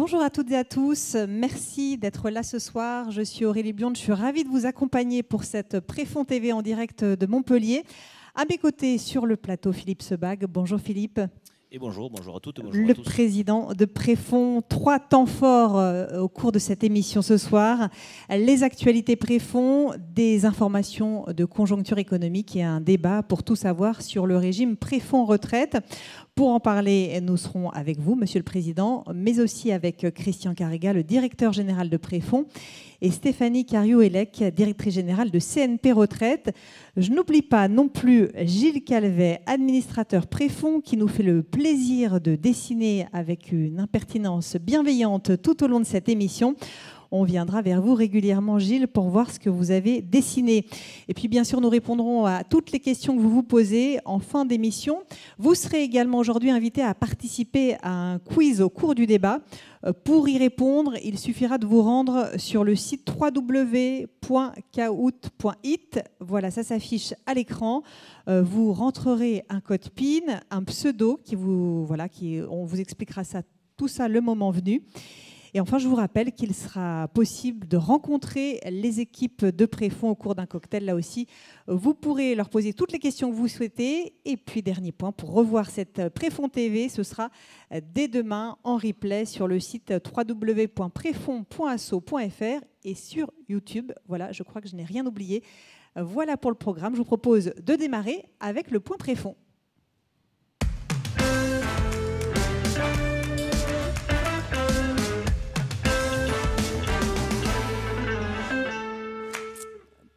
Bonjour à toutes et à tous, merci d'être là ce soir. Je suis Aurélie Bionde, je suis ravie de vous accompagner pour cette Préfond TV en direct de Montpellier. À mes côtés sur le plateau, Philippe Sebag. Bonjour Philippe. Et bonjour à toutes et bonjour le à tous. Président de Préfond. 3 temps forts au cours de cette émission ce soir. Les actualités Préfond, des informations de conjoncture économique et un débat pour tout savoir sur le régime Préfond retraite. Pour en parler, nous serons avec vous, Monsieur le Président, mais aussi avec Christian Carrega, le directeur général de Préfond, et Stéphanie Cariou-Elec, directrice générale de CNP Retraite. Je n'oublie pas non plus Gilles Calvet, administrateur Préfond, qui nous fait le plaisir de dessiner avec une impertinence bienveillante tout au long de cette émission. On viendra vers vous régulièrement, Gilles, pour voir ce que vous avez dessiné. Et puis, bien sûr, nous répondrons à toutes les questions que vous vous posez en fin d'émission. Vous serez également aujourd'hui invité à participer à un quiz au cours du débat. Pour y répondre, il suffira de vous rendre sur le site www.kahoot.it. Voilà, ça s'affiche à l'écran. Vous rentrerez un code PIN, un pseudo, on vous expliquera tout ça le moment venu. Et enfin, je vous rappelle qu'il sera possible de rencontrer les équipes de Préfond au cours d'un cocktail. Là aussi, vous pourrez leur poser toutes les questions que vous souhaitez. Et puis, dernier point, pour revoir cette Préfond TV, ce sera dès demain en replay sur le site www.prefond.asso.fr et sur YouTube. Voilà, je crois que je n'ai rien oublié. Voilà pour le programme. Je vous propose de démarrer avec le point Préfond.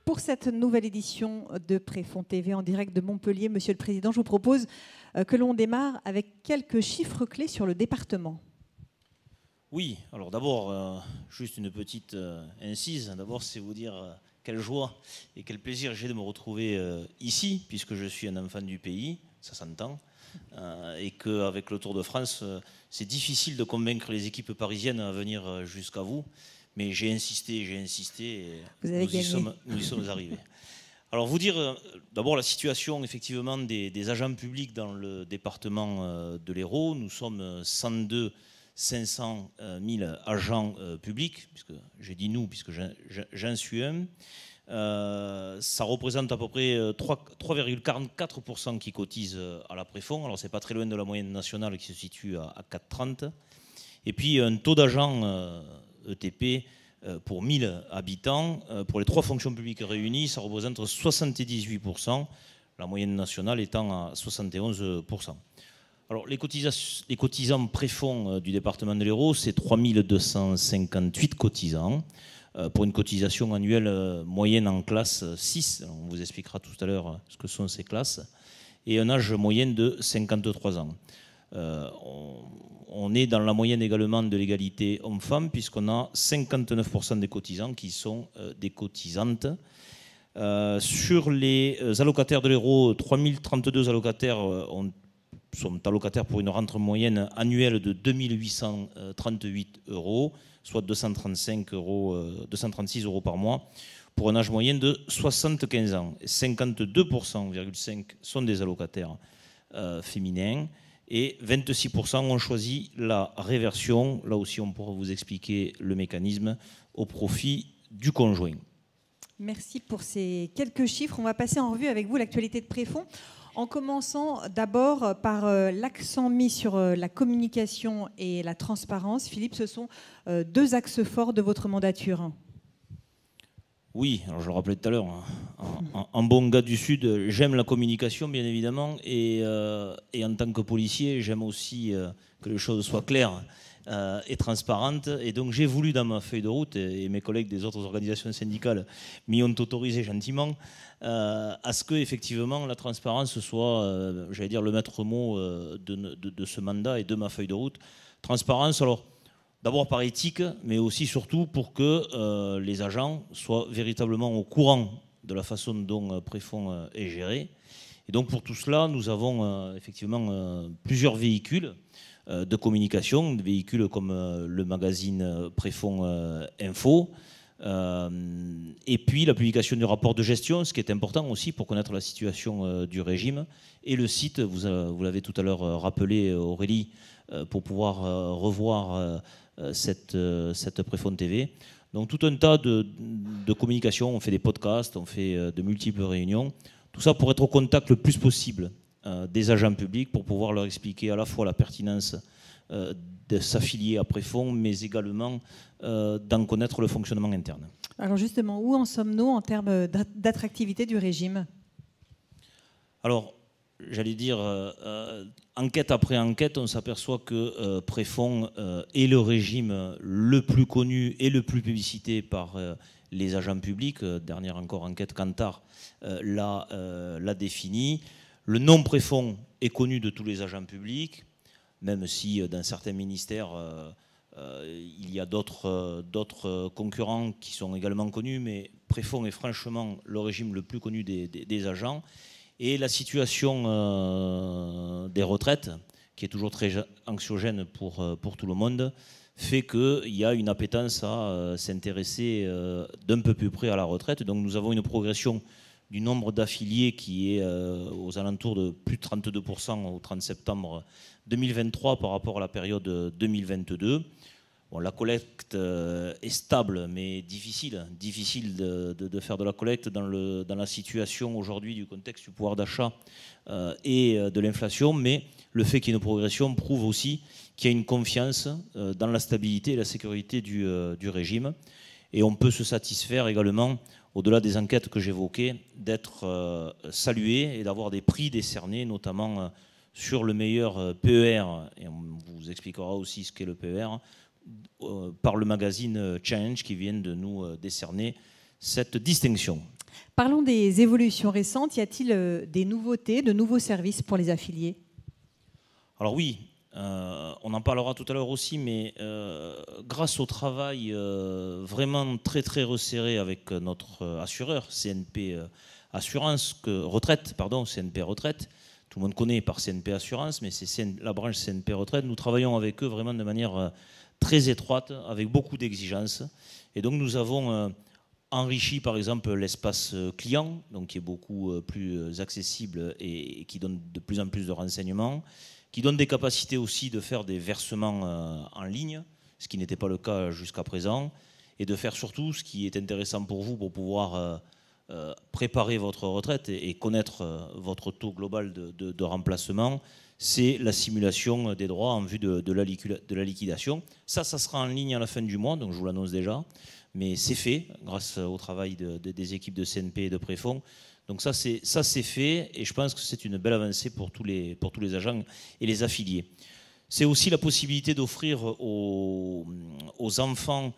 Pour cette nouvelle édition de Préfond TV en direct de Montpellier, Monsieur le Président, je vous propose que l'on démarre avec quelques chiffres clés sur le département. Oui, alors d'abord, juste une petite incise. D'abord, c'est vous dire quelle joie et quel plaisir j'ai de me retrouver ici, puisque je suis un enfant du pays, ça s'entend, et qu'avec le Tour de France, c'est difficile de convaincre les équipes parisiennes à venir jusqu'à vous. Mais j'ai insisté, et nous y sommes arrivés. Alors, vous dire d'abord la situation effectivement des agents publics dans le département de l'Hérault. Nous sommes 102 500 000 agents publics, puisque j'ai dit nous, puisque j'en suis un. Ça représente à peu près 3,44% qui cotisent à la Préfond. Alors, c'est pas très loin de la moyenne nationale qui se situe à 4,30. Et puis, un taux d'agents ETP pour 1000 habitants. Pour les 3 fonctions publiques réunies, ça représente 78%, la moyenne nationale étant à 71%. Alors, les cotisants préfonds du département de l'Hérault, c'est 3258 cotisants, pour une cotisation annuelle moyenne en classe 6. On vous expliquera tout à l'heure ce que sont ces classes, et un âge moyen de 53 ans. On est dans la moyenne également de l'égalité homme-femme, puisqu'on a 59% des cotisants qui sont des cotisantes. Sur les allocataires de l'Hérault, 3032 allocataires sont allocataires pour une rentrée moyenne annuelle de 2838 €, soit 236 € par mois, pour un âge moyen de 75 ans. 52,5% sont des allocataires féminins. Et 26% ont choisi la réversion. Là aussi, on pourra vous expliquer le mécanisme au profit du conjoint. Merci pour ces quelques chiffres. On va passer en revue avec vous l'actualité de Préfond, en commençant d'abord par l'accent mis sur la communication et la transparence. Philippe, ce sont 2 axes forts de votre mandature. Oui, alors je le rappelais tout à l'heure, en bon gars du Sud, j'aime la communication, bien évidemment, et en tant que policier, j'aime aussi que les choses soient claires et transparentes. Et donc j'ai voulu dans ma feuille de route, et mes collègues des autres organisations syndicales m'y ont autorisé gentiment, à ce que effectivement la transparence soit, j'allais dire, le maître mot de ce mandat et de ma feuille de route. Transparence, alors... D'abord par éthique, mais aussi surtout pour que les agents soient véritablement au courant de la façon dont Préfond est géré. Et donc pour tout cela, nous avons effectivement plusieurs véhicules de communication, des véhicules comme le magazine Préfond Info, et puis la publication du rapport de gestion, ce qui est important aussi pour connaître la situation du régime, et le site, vous l'avez tout à l'heure rappelé Aurélie, pour pouvoir revoir cette Préfond TV. Donc tout un tas de communication, on fait des podcasts, on fait de multiples réunions, tout ça pour être au contact le plus possible des agents publics, pour pouvoir leur expliquer à la fois la pertinence de s'affilier à Préfond, mais également d'en connaître le fonctionnement interne. Alors justement, où en sommes-nous en termes d'attractivité du régime ? Alors, j'allais dire, enquête après enquête, on s'aperçoit que Préfond est le régime le plus connu et le plus publicité par les agents publics. Dernière encore enquête Kantar l'a défini. Le nom Préfond est connu de tous les agents publics, même si dans certains ministères, il y a d'autres concurrents qui sont également connus, mais Préfond est franchement le régime le plus connu des agents. Et la situation des retraites, qui est toujours très anxiogène pour tout le monde, fait qu'il y a une appétence à s'intéresser d'un peu plus près à la retraite. Donc nous avons une progression du nombre d'affiliés qui est aux alentours de plus de 32% au 30 septembre 2023 par rapport à la période 2022. Bon, la collecte est stable, mais difficile de faire de la collecte dans la situation aujourd'hui du contexte du pouvoir d'achat et de l'inflation. Mais le fait qu'il y ait une progression prouve aussi qu'il y a une confiance dans la stabilité et la sécurité du régime. Et on peut se satisfaire également, au-delà des enquêtes que j'évoquais, d'être salué et d'avoir des prix décernés, notamment sur le meilleur PER, et on vous expliquera aussi ce qu'est le PER, par le magazine Change qui vient de nous décerner cette distinction. Parlons des évolutions récentes. Y a-t-il des nouveautés, de nouveaux services pour les affiliés ? Alors oui, on en parlera tout à l'heure aussi, mais grâce au travail vraiment très très resserré avec notre assureur, CNP CNP Retraite, tout le monde connaît par CNP Assurance, mais c'est la branche CNP Retraite, nous travaillons avec eux vraiment de manière très étroite, avec beaucoup d'exigences. Et donc nous avons enrichi par exemple l'espace client, donc qui est beaucoup plus accessible et qui donne de plus en plus de renseignements, qui donne des capacités aussi de faire des versements en ligne, ce qui n'était pas le cas jusqu'à présent, et de faire surtout ce qui est intéressant pour vous pour pouvoir préparer votre retraite et connaître votre taux global de remplacement, c'est la simulation des droits en vue de la liquidation. Ça sera en ligne à la fin du mois, donc je vous l'annonce déjà, mais c'est fait grâce au travail des équipes de CNP et de Préfond. Donc ça c'est fait, et je pense que c'est une belle avancée pour tous les agents et les affiliés. C'est aussi la possibilité d'offrir aux enfants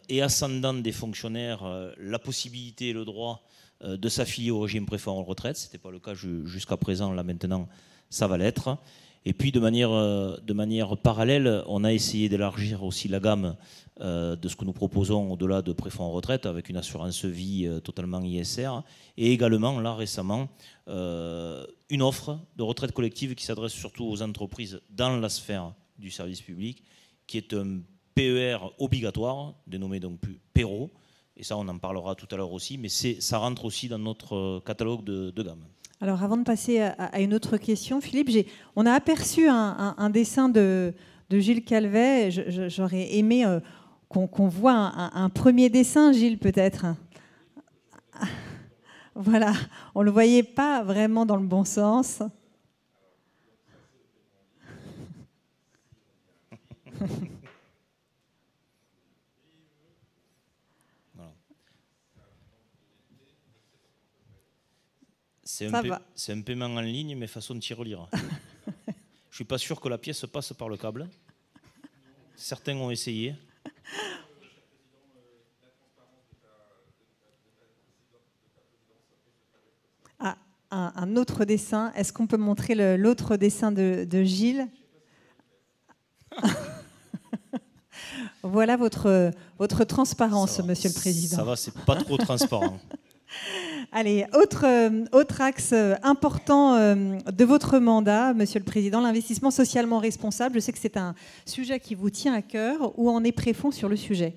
et ascendants des fonctionnaires la possibilité et le droit de s'affilier au régime Préfond en retraite. Ce n'était pas le cas jusqu'à présent, là maintenant ça va l'être. Et puis de manière parallèle, on a essayé d'élargir aussi la gamme de ce que nous proposons au-delà de Préfond en retraite, avec une assurance vie totalement ISR, et également là récemment une offre de retraite collective qui s'adresse surtout aux entreprises dans la sphère du service public, qui est un PER obligatoire, dénommé donc plus PERO, et ça on en parlera tout à l'heure aussi, mais ça rentre aussi dans notre catalogue de gamme. Alors avant de passer à une autre question, Philippe, on a aperçu un dessin de Gilles Calvet. J'aurais aimé qu'on voit un premier dessin, Gilles, peut-être. Voilà, on ne le voyait pas vraiment dans le bon sens. C'est un paiement en ligne, mais façon tirelire. Je ne suis pas sûr que la pièce passe par le câble. Certains ont essayé. Ah, un autre dessin. Est-ce qu'on peut montrer l'autre dessin de Gilles ? Voilà votre transparence, Monsieur le Président. Ça va, c'est pas trop transparent. Allez, autre axe important de votre mandat, Monsieur le Président, l'investissement socialement responsable. Je sais que c'est un sujet qui vous tient à cœur. Où en est Préfond sur le sujet ?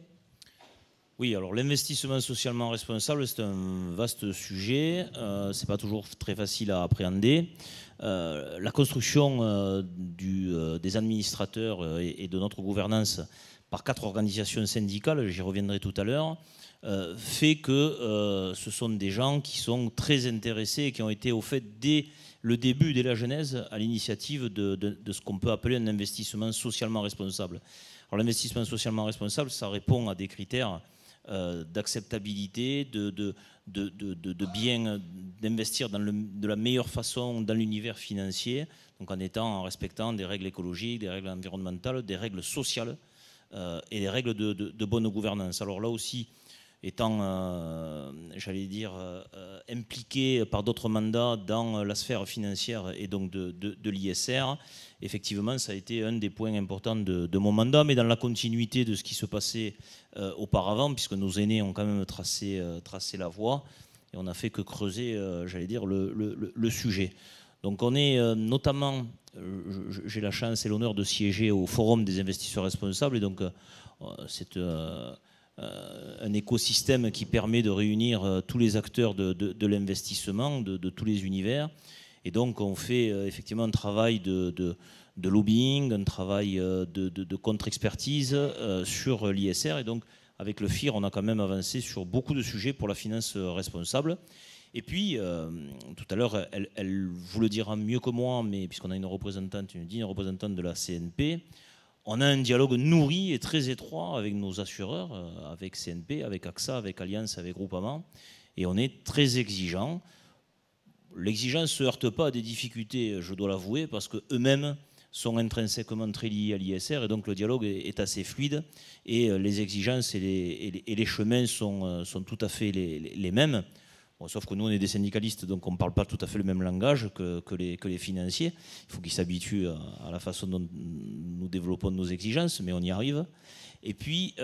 Oui, alors l'investissement socialement responsable, c'est un vaste sujet. C'est pas toujours très facile à appréhender. La construction des administrateurs et de notre gouvernance par 4 organisations syndicales, j'y reviendrai tout à l'heure, fait que ce sont des gens qui sont très intéressés et qui ont été au fait dès le début, dès la genèse, à l'initiative de ce qu'on peut appeler un investissement socialement responsable. Alors l'investissement socialement responsable, ça répond à des critères d'acceptabilité, de bien d'investir de la meilleure façon dans l'univers financier, donc en respectant des règles écologiques, des règles environnementales, des règles sociales et des règles de bonne gouvernance. Alors là aussi, étant, j'allais dire, impliqué par d'autres mandats dans la sphère financière et donc de l'ISR, effectivement, ça a été un des points importants de mon mandat, mais dans la continuité de ce qui se passait auparavant, puisque nos aînés ont quand même tracé la voie, et on n'a fait que creuser, j'allais dire, le sujet. Donc on est notamment, j'ai la chance et l'honneur de siéger au Forum des investisseurs responsables, et donc c'est un écosystème qui permet de réunir tous les acteurs de l'investissement, de tous les univers. Et donc on fait effectivement un travail de lobbying, un travail de contre-expertise sur l'ISR. Et donc avec le FIR, on a quand même avancé sur beaucoup de sujets pour la finance responsable. Et puis, tout à l'heure, elle vous le dira mieux que moi, mais puisqu'on a une représentante de la CNP, on a un dialogue nourri et très étroit avec nos assureurs, avec CNP, avec AXA, avec Allianz, avec Groupama, et on est très exigeant. L'exigence ne se heurte pas à des difficultés, je dois l'avouer, parce qu'eux-mêmes sont intrinsèquement très liés à l'ISR, et donc le dialogue est assez fluide, et les exigences et les chemins sont tout à fait les mêmes. Bon, sauf que nous, on est des syndicalistes, donc on ne parle pas tout à fait le même langage que les financiers. Il faut qu'ils s'habituent à la façon dont nous développons nos exigences, mais on y arrive. Et puis,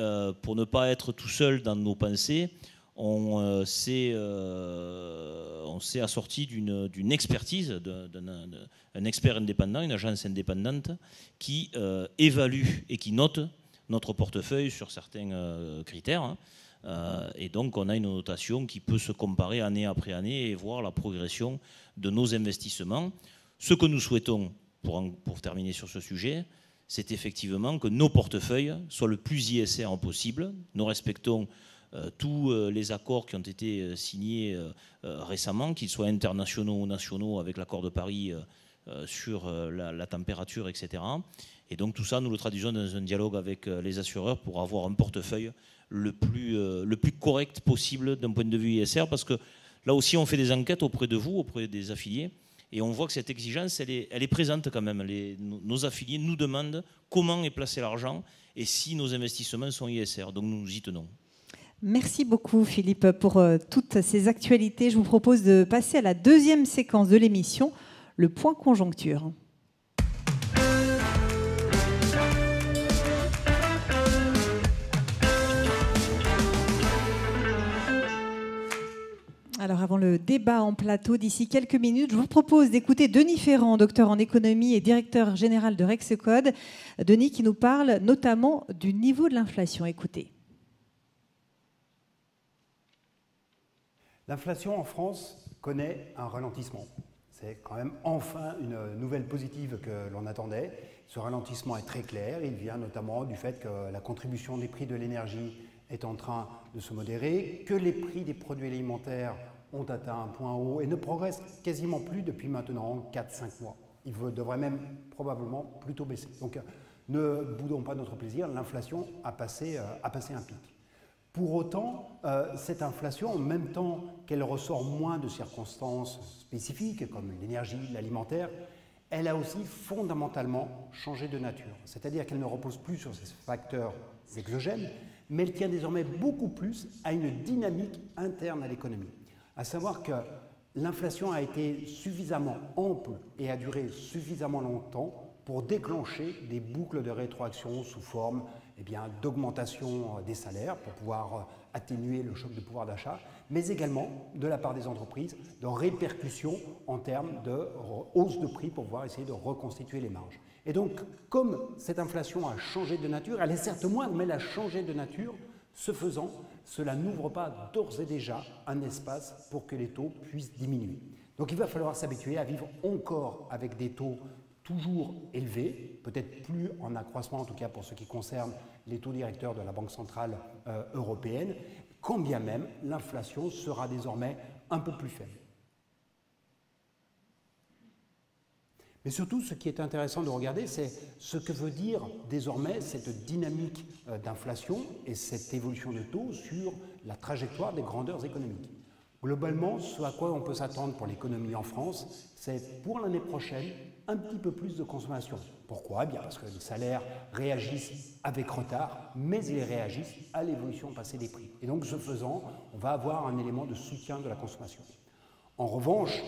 pour ne pas être tout seul dans nos pensées, on s'est assorti d'une expertise, d'un expert indépendant, une agence indépendante, qui évalue et qui note notre portefeuille sur certains critères, hein. Et donc on a une notation qui peut se comparer année après année et voir la progression de nos investissements. Ce que nous souhaitons, pour terminer sur ce sujet, c'est effectivement que nos portefeuilles soient le plus ISR possible. Nous respectons tous les accords qui ont été signés récemment, qu'ils soient internationaux ou nationaux, avec l'accord de Paris sur la température, etc. Et donc tout ça, nous le traduisons dans un dialogue avec les assureurs pour avoir un portefeuille le plus correct possible d'un point de vue ISR, parce que là aussi on fait des enquêtes auprès de vous, auprès des affiliés, et on voit que cette exigence, elle est présente quand même. Nos affiliés nous demandent comment est placé l'argent et si nos investissements sont ISR, donc nous nous y tenons. Merci beaucoup Philippe pour toutes ces actualités. Je vous propose de passer à la deuxième séquence de l'émission, le point conjoncture. Alors avant le débat en plateau, d'ici quelques minutes, je vous propose d'écouter Denis Ferrand, docteur en économie et directeur général de Rexecode. Denis qui nous parle notamment du niveau de l'inflation. Écoutez. L'inflation en France connaît un ralentissement. C'est quand même enfin une nouvelle positive que l'on attendait. Ce ralentissement est très clair. Il vient notamment du fait que la contribution des prix de l'énergie est en train de se modérer, que les prix des produits alimentaires ont atteint un point haut et ne progressent quasiment plus depuis maintenant 4-5 mois. Ils devraient même probablement plutôt baisser. Donc ne boudons pas notre plaisir, l'inflation a passé un pic. Pour autant, cette inflation, en même temps qu'elle ressort moins de circonstances spécifiques comme l'énergie, l'alimentaire, elle a aussi fondamentalement changé de nature. C'est-à-dire qu'elle ne repose plus sur ces facteurs exogènes, mais elle tient désormais beaucoup plus à une dynamique interne à l'économie. À savoir que l'inflation a été suffisamment ample et a duré suffisamment longtemps pour déclencher des boucles de rétroaction sous forme d'augmentation des salaires pour pouvoir atténuer le choc de pouvoir d'achat, mais également de la part des entreprises de répercussions en termes de hausse de prix pour pouvoir essayer de reconstituer les marges. Et donc, comme cette inflation a changé de nature, elle est certes moindre, mais elle a changé de nature. Ce faisant, cela n'ouvre pas d'ores et déjà un espace pour que les taux puissent diminuer. Donc il va falloir s'habituer à vivre encore avec des taux toujours élevé, peut-être plus en accroissement en tout cas pour ce qui concerne les taux directeurs de la Banque centrale européenne, quand bien même l'inflation sera désormais un peu plus faible. Mais surtout, ce qui est intéressant de regarder, c'est ce que veut dire désormais cette dynamique d'inflation et cette évolution de taux sur la trajectoire des grandeurs économiques. Globalement, ce à quoi on peut s'attendre pour l'économie en France, c'est pour l'année prochaine un petit peu plus de consommation. Pourquoi? Bien parce que les salaires réagissent avec retard, mais ils réagissent à l'évolution passée des prix. Et donc, ce faisant, on va avoir un élément de soutien de la consommation. En revanche,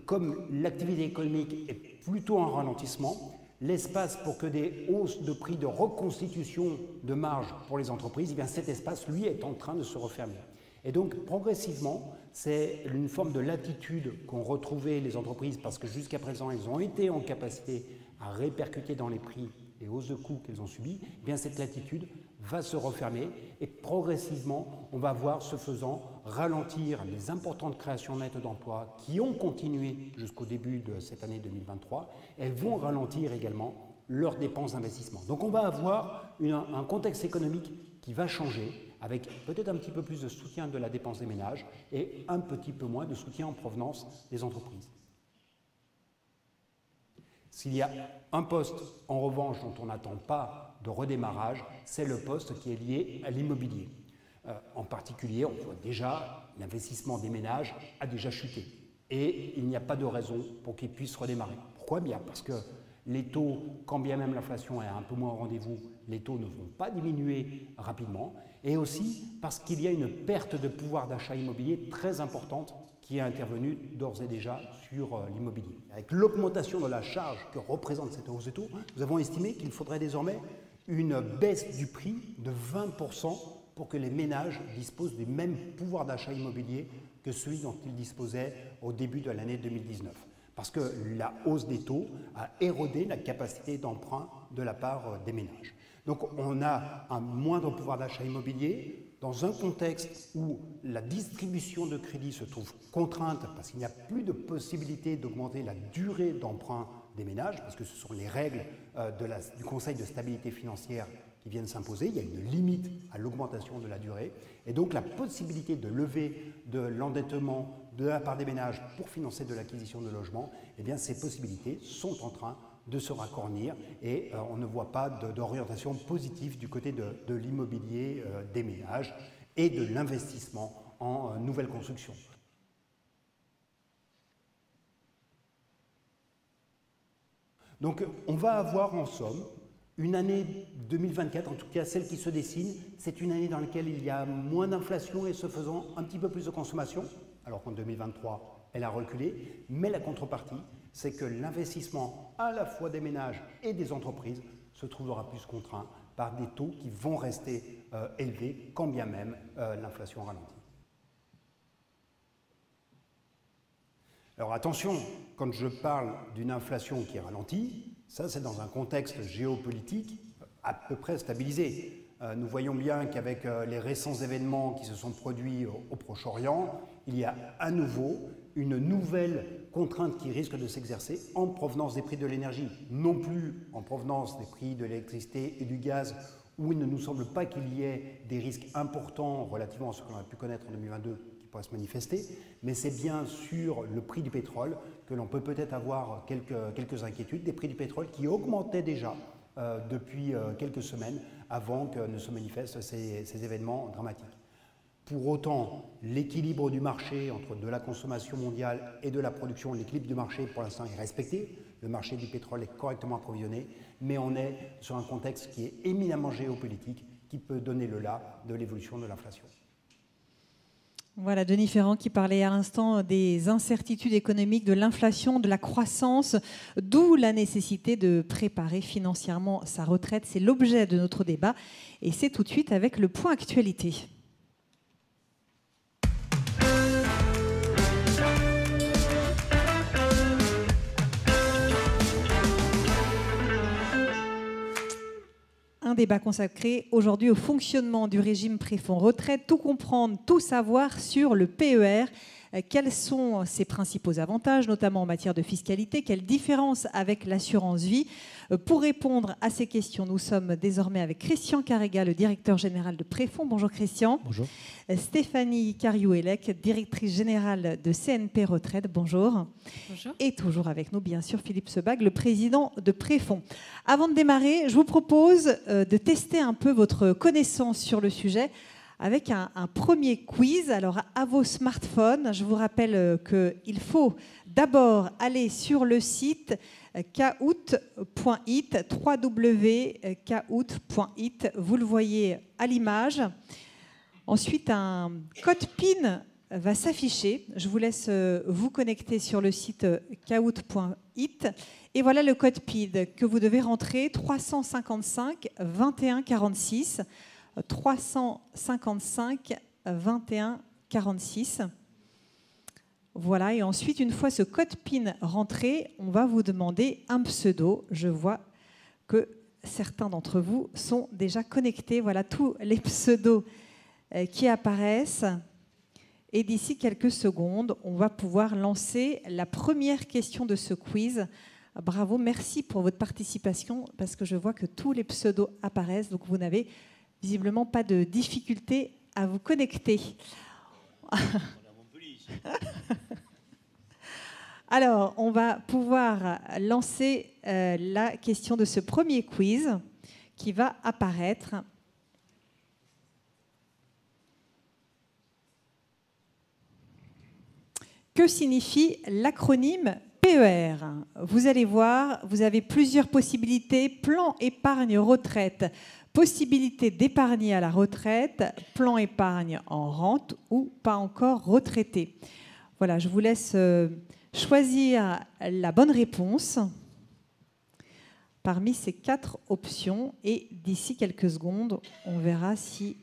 comme l'activité économique est plutôt en ralentissement, l'espace pour que des hausses de prix de reconstitution de marge pour les entreprises, eh bien cet espace, lui, est en train de se refermer. Et donc, progressivement, c'est une forme de latitude qu'ont retrouvée les entreprises parce que jusqu'à présent, elles ont été en capacité à répercuter dans les prix les hausses de coûts qu'elles ont subies. Eh bien, cette latitude va se refermer et progressivement, on va voir, ce faisant, ralentir les importantes créations nettes d'emplois qui ont continué jusqu'au début de cette année 2023. Elles vont ralentir également leurs dépenses d'investissement. Donc, on va avoir un contexte économique qui va changer, avec peut-être un petit peu plus de soutien de la dépense des ménages et un petit peu moins de soutien en provenance des entreprises. S'il y a un poste, en revanche, dont on n'attend pas de redémarrage, c'est le poste qui est lié à l'immobilier. En particulier, on voit déjà l'investissement des ménages a déjà chuté et il n'y a pas de raison pour qu'il puisse redémarrer. Pourquoi? Bien parce que les taux, quand bien même l'inflation est un peu moins au rendez-vous, les taux ne vont pas diminuer rapidement, et aussi parce qu'il y a une perte de pouvoir d'achat immobilier très importante qui est intervenue d'ores et déjà sur l'immobilier. Avec l'augmentation de la charge que représente cette hausse des taux, nous avons estimé qu'il faudrait désormais une baisse du prix de 20% pour que les ménages disposent du même pouvoir d'achat immobilier que celui dont ils disposaient au début de l'année 2019. Parce que la hausse des taux a érodé la capacité d'emprunt de la part des ménages. Donc on a un moindre pouvoir d'achat immobilier dans un contexte où la distribution de crédit se trouve contrainte parce qu'il n'y a plus de possibilité d'augmenter la durée d'emprunt des ménages, parce que ce sont les règles du Conseil de stabilité financière qui viennent s'imposer. Il y a une limite à l'augmentation de la durée. Et donc la possibilité de lever de l'endettement de la part des ménages pour financer de l'acquisition de logements, eh bien ces possibilités sont en train de se racornir et on ne voit pas d'orientation positive du côté de l'immobilier des ménages et de l'investissement en nouvelles constructions. Donc on va avoir en somme une année 2024, en tout cas celle qui se dessine, c'est une année dans laquelle il y a moins d'inflation et ce faisant un petit peu plus de consommation, alors qu'en 2023 elle a reculé, mais la contrepartie, c'est que l'investissement à la fois des ménages et des entreprises se trouvera plus contraint par des taux qui vont rester élevés, quand bien même l'inflation ralentit. Alors attention, quand je parle d'une inflation qui ralentit, ça c'est dans un contexte géopolitique à peu près stabilisé. Nous voyons bien qu'avec les récents événements qui se sont produits au Proche-Orient, il y a à nouveau une nouvelle contrainte qui risque de s'exercer en provenance des prix de l'énergie, non plus en provenance des prix de l'électricité et du gaz, où il ne nous semble pas qu'il y ait des risques importants relativement à ce qu'on a pu connaître en 2022 qui pourraient se manifester, mais c'est bien sur le prix du pétrole que l'on peut peut-être avoir quelques inquiétudes, des prix du pétrole qui augmentaient déjà depuis quelques semaines avant que ne se manifestent ces événements dramatiques. Pour autant, l'équilibre du marché entre de la consommation mondiale et de la production, l'équilibre du marché pour l'instant est respecté. Le marché du pétrole est correctement approvisionné, mais on est sur un contexte qui est éminemment géopolitique qui peut donner le là de l'évolution de l'inflation. Voilà, Denis Ferrand qui parlait à l'instant des incertitudes économiques, de l'inflation, de la croissance, d'où la nécessité de préparer financièrement sa retraite. C'est l'objet de notre débat et c'est tout de suite avec le point actualité. Un débat consacré aujourd'hui au fonctionnement du régime préfonds retraite, tout comprendre, tout savoir sur le PER, Quels sont ses principaux avantages, notamment en matière de fiscalité? Quelle différence avec l'assurance vie? Pour répondre à ces questions, nous sommes désormais avec Christian Carrega, le directeur général de Préfonds. Bonjour Christian. Bonjour. Stéphanie Cariou-Elec, directrice générale de CNP Retraite. Bonjour. Bonjour. Et toujours avec nous, bien sûr, Philippe Sebag, le président de Préfonds. Avant de démarrer, je vous propose de tester un peu votre connaissance sur le sujet avec un premier quiz. Alors, à vos smartphones, je vous rappelle qu'il faut d'abord aller sur le site kahoot.it, www.kahoot.it. Vous le voyez à l'image. Ensuite, un code PIN va s'afficher. Je vous laisse vous connecter sur le site kahoot.it. Et voilà le code PIN que vous devez rentrer, 355 21 46. 355 21 46. Voilà, et ensuite, une fois ce code PIN rentré, on va vous demander un pseudo. Je vois que certains d'entre vous sont déjà connectés. Voilà tous les pseudos qui apparaissent. Et d'ici quelques secondes, on va pouvoir lancer la première question de ce quiz. Bravo, merci pour votre participation, parce que je vois que tous les pseudos apparaissent, donc vous n'avez visiblement pas de difficulté à vous connecter. Alors, on va pouvoir lancer la question de ce premier quiz qui va apparaître. Que signifie l'acronyme PER? Vous allez voir, vous avez plusieurs possibilités. Plan épargne retraite, possibilité d'épargner à la retraite, plan épargne en rente ou pas encore retraité. Voilà, je vous laisse choisir la bonne réponse parmi ces 4 options et d'ici quelques secondes, on verra si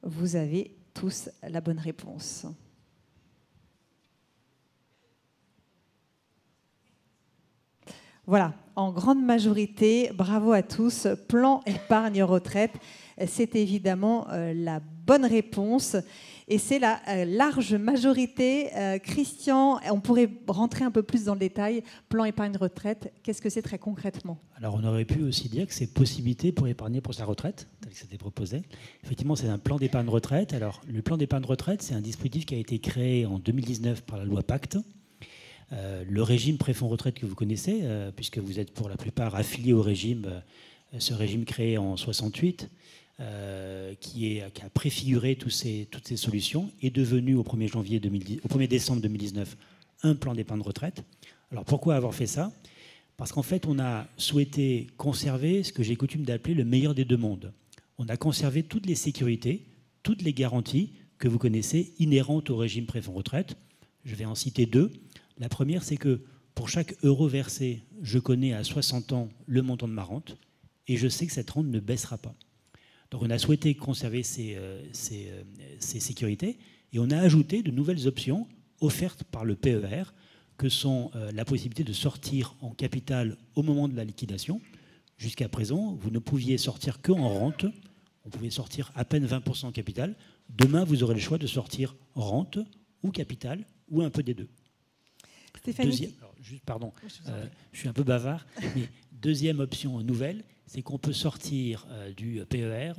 vous avez tous la bonne réponse. Voilà, en grande majorité, bravo à tous, plan épargne retraite, c'est évidemment la bonne réponse et c'est la large majorité. Christian, on pourrait rentrer un peu plus dans le détail, plan épargne retraite, qu'est-ce que c'est très concrètement? Alors on aurait pu aussi dire que c'est possibilité pour épargner pour sa retraite, tel que c'était proposé. Effectivement, c'est un plan d'épargne retraite. Alors le plan d'épargne retraite, c'est un dispositif qui a été créé en 2019 par la loi Pacte. Le régime préfonds retraite que vous connaissez, puisque vous êtes pour la plupart affiliés au régime, ce régime créé en 68, qui a préfiguré toutes ces solutions, est devenu au 1er décembre 2019 un plan d'épargne retraite. Alors pourquoi avoir fait ça? Parce qu'en fait, on a souhaité conserver ce que j'ai coutume d'appeler le meilleur des deux mondes. On a conservé toutes les sécurités, toutes les garanties que vous connaissez inhérentes au régime préfonds retraite. Je vais en citer 2. La première, c'est que pour chaque euro versé, je connais à 60 ans le montant de ma rente et je sais que cette rente ne baissera pas. Donc on a souhaité conserver ces sécurités et on a ajouté de nouvelles options offertes par le PER, que sont la possibilité de sortir en capital au moment de la liquidation. Jusqu'à présent, vous ne pouviez sortir qu'en rente, on pouvait sortir à peine 20% en capital. Demain, vous aurez le choix de sortir rente ou capital ou un peu des deux. Stéphanie. Je suis un peu bavard, mais deuxième option nouvelle, c'est qu'on peut sortir du PER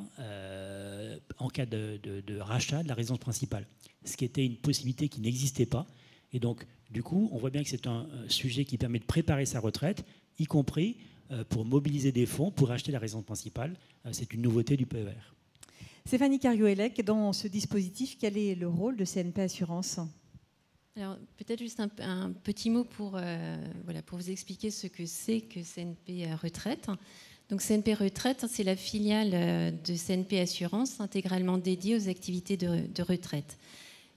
en cas de rachat de la résidence principale, ce qui était une possibilité qui n'existait pas. Et donc, du coup, on voit bien que c'est un sujet qui permet de préparer sa retraite, y compris pour mobiliser des fonds pour acheter la résidence principale. C'est une nouveauté du PER. Stéphanie Cariou-Elec, dans ce dispositif, quel est le rôle de CNP Assurance? Alors, peut-être juste un petit mot pour vous expliquer ce que c'est que CNP Retraite. Donc, CNP Retraite, c'est la filiale de CNP Assurance intégralement dédiée aux activités de retraite.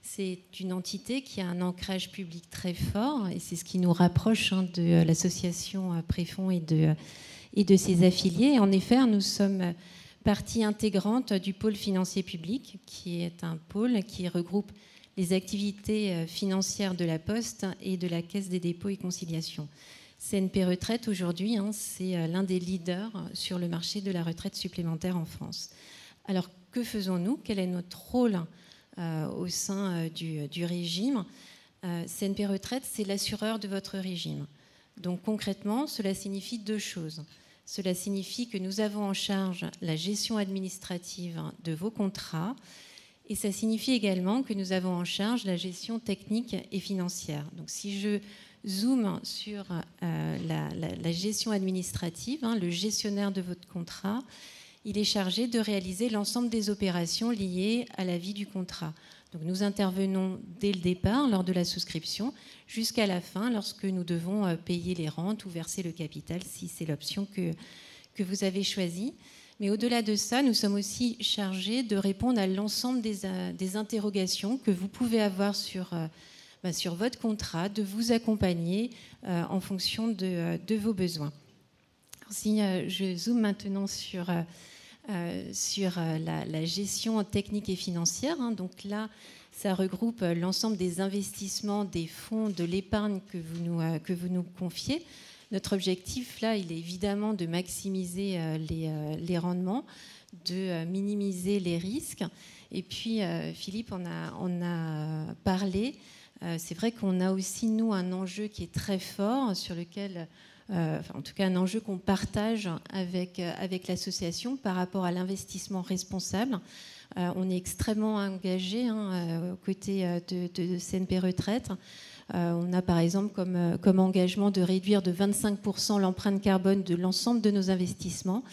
C'est une entité qui a un ancrage public très fort et c'est ce qui nous rapproche de l'association Préfonds et de ses affiliés. En effet, nous sommes partie intégrante du pôle financier public, qui est un pôle qui regroupe les activités financières de la Poste et de la Caisse des dépôts et conciliations. CNP Retraite, aujourd'hui, c'est l'un des leaders sur le marché de la retraite supplémentaire en France. Alors, que faisons-nous? Quel est notre rôle au sein du régime. CNP Retraite, c'est l'assureur de votre régime. Donc concrètement, cela signifie deux choses. Cela signifie que nous avons en charge la gestion administrative de vos contrats et ça signifie également que nous avons en charge la gestion technique et financière. Donc si je zoome sur la gestion administrative, le gestionnaire de votre contrat, il est chargé de réaliser l'ensemble des opérations liées à la vie du contrat. Donc nous intervenons dès le départ, lors de la souscription, jusqu'à la fin, lorsque nous devons payer les rentes ou verser le capital, si c'est l'option que vous avez choisie. Mais au-delà de ça, nous sommes aussi chargés de répondre à l'ensemble des interrogations que vous pouvez avoir sur votre contrat, de vous accompagner en fonction de vos besoins. Alors, si je zoome maintenant sur la gestion technique et financière, donc là, ça regroupe l'ensemble des investissements, des fonds, de l'épargne que vous nous confiez. Notre objectif, là, il est évidemment de maximiser les rendements, de minimiser les risques. Et puis, Philippe en a parlé. C'est vrai qu'on a aussi, nous, un enjeu qui est très fort, sur lequel, en tout cas un enjeu qu'on partage avec l'association par rapport à l'investissement responsable. On est extrêmement engagé aux côtés de CNP Retraite. On a par exemple comme engagement de réduire de 25% l'empreinte carbone de l'ensemble de nos investissements.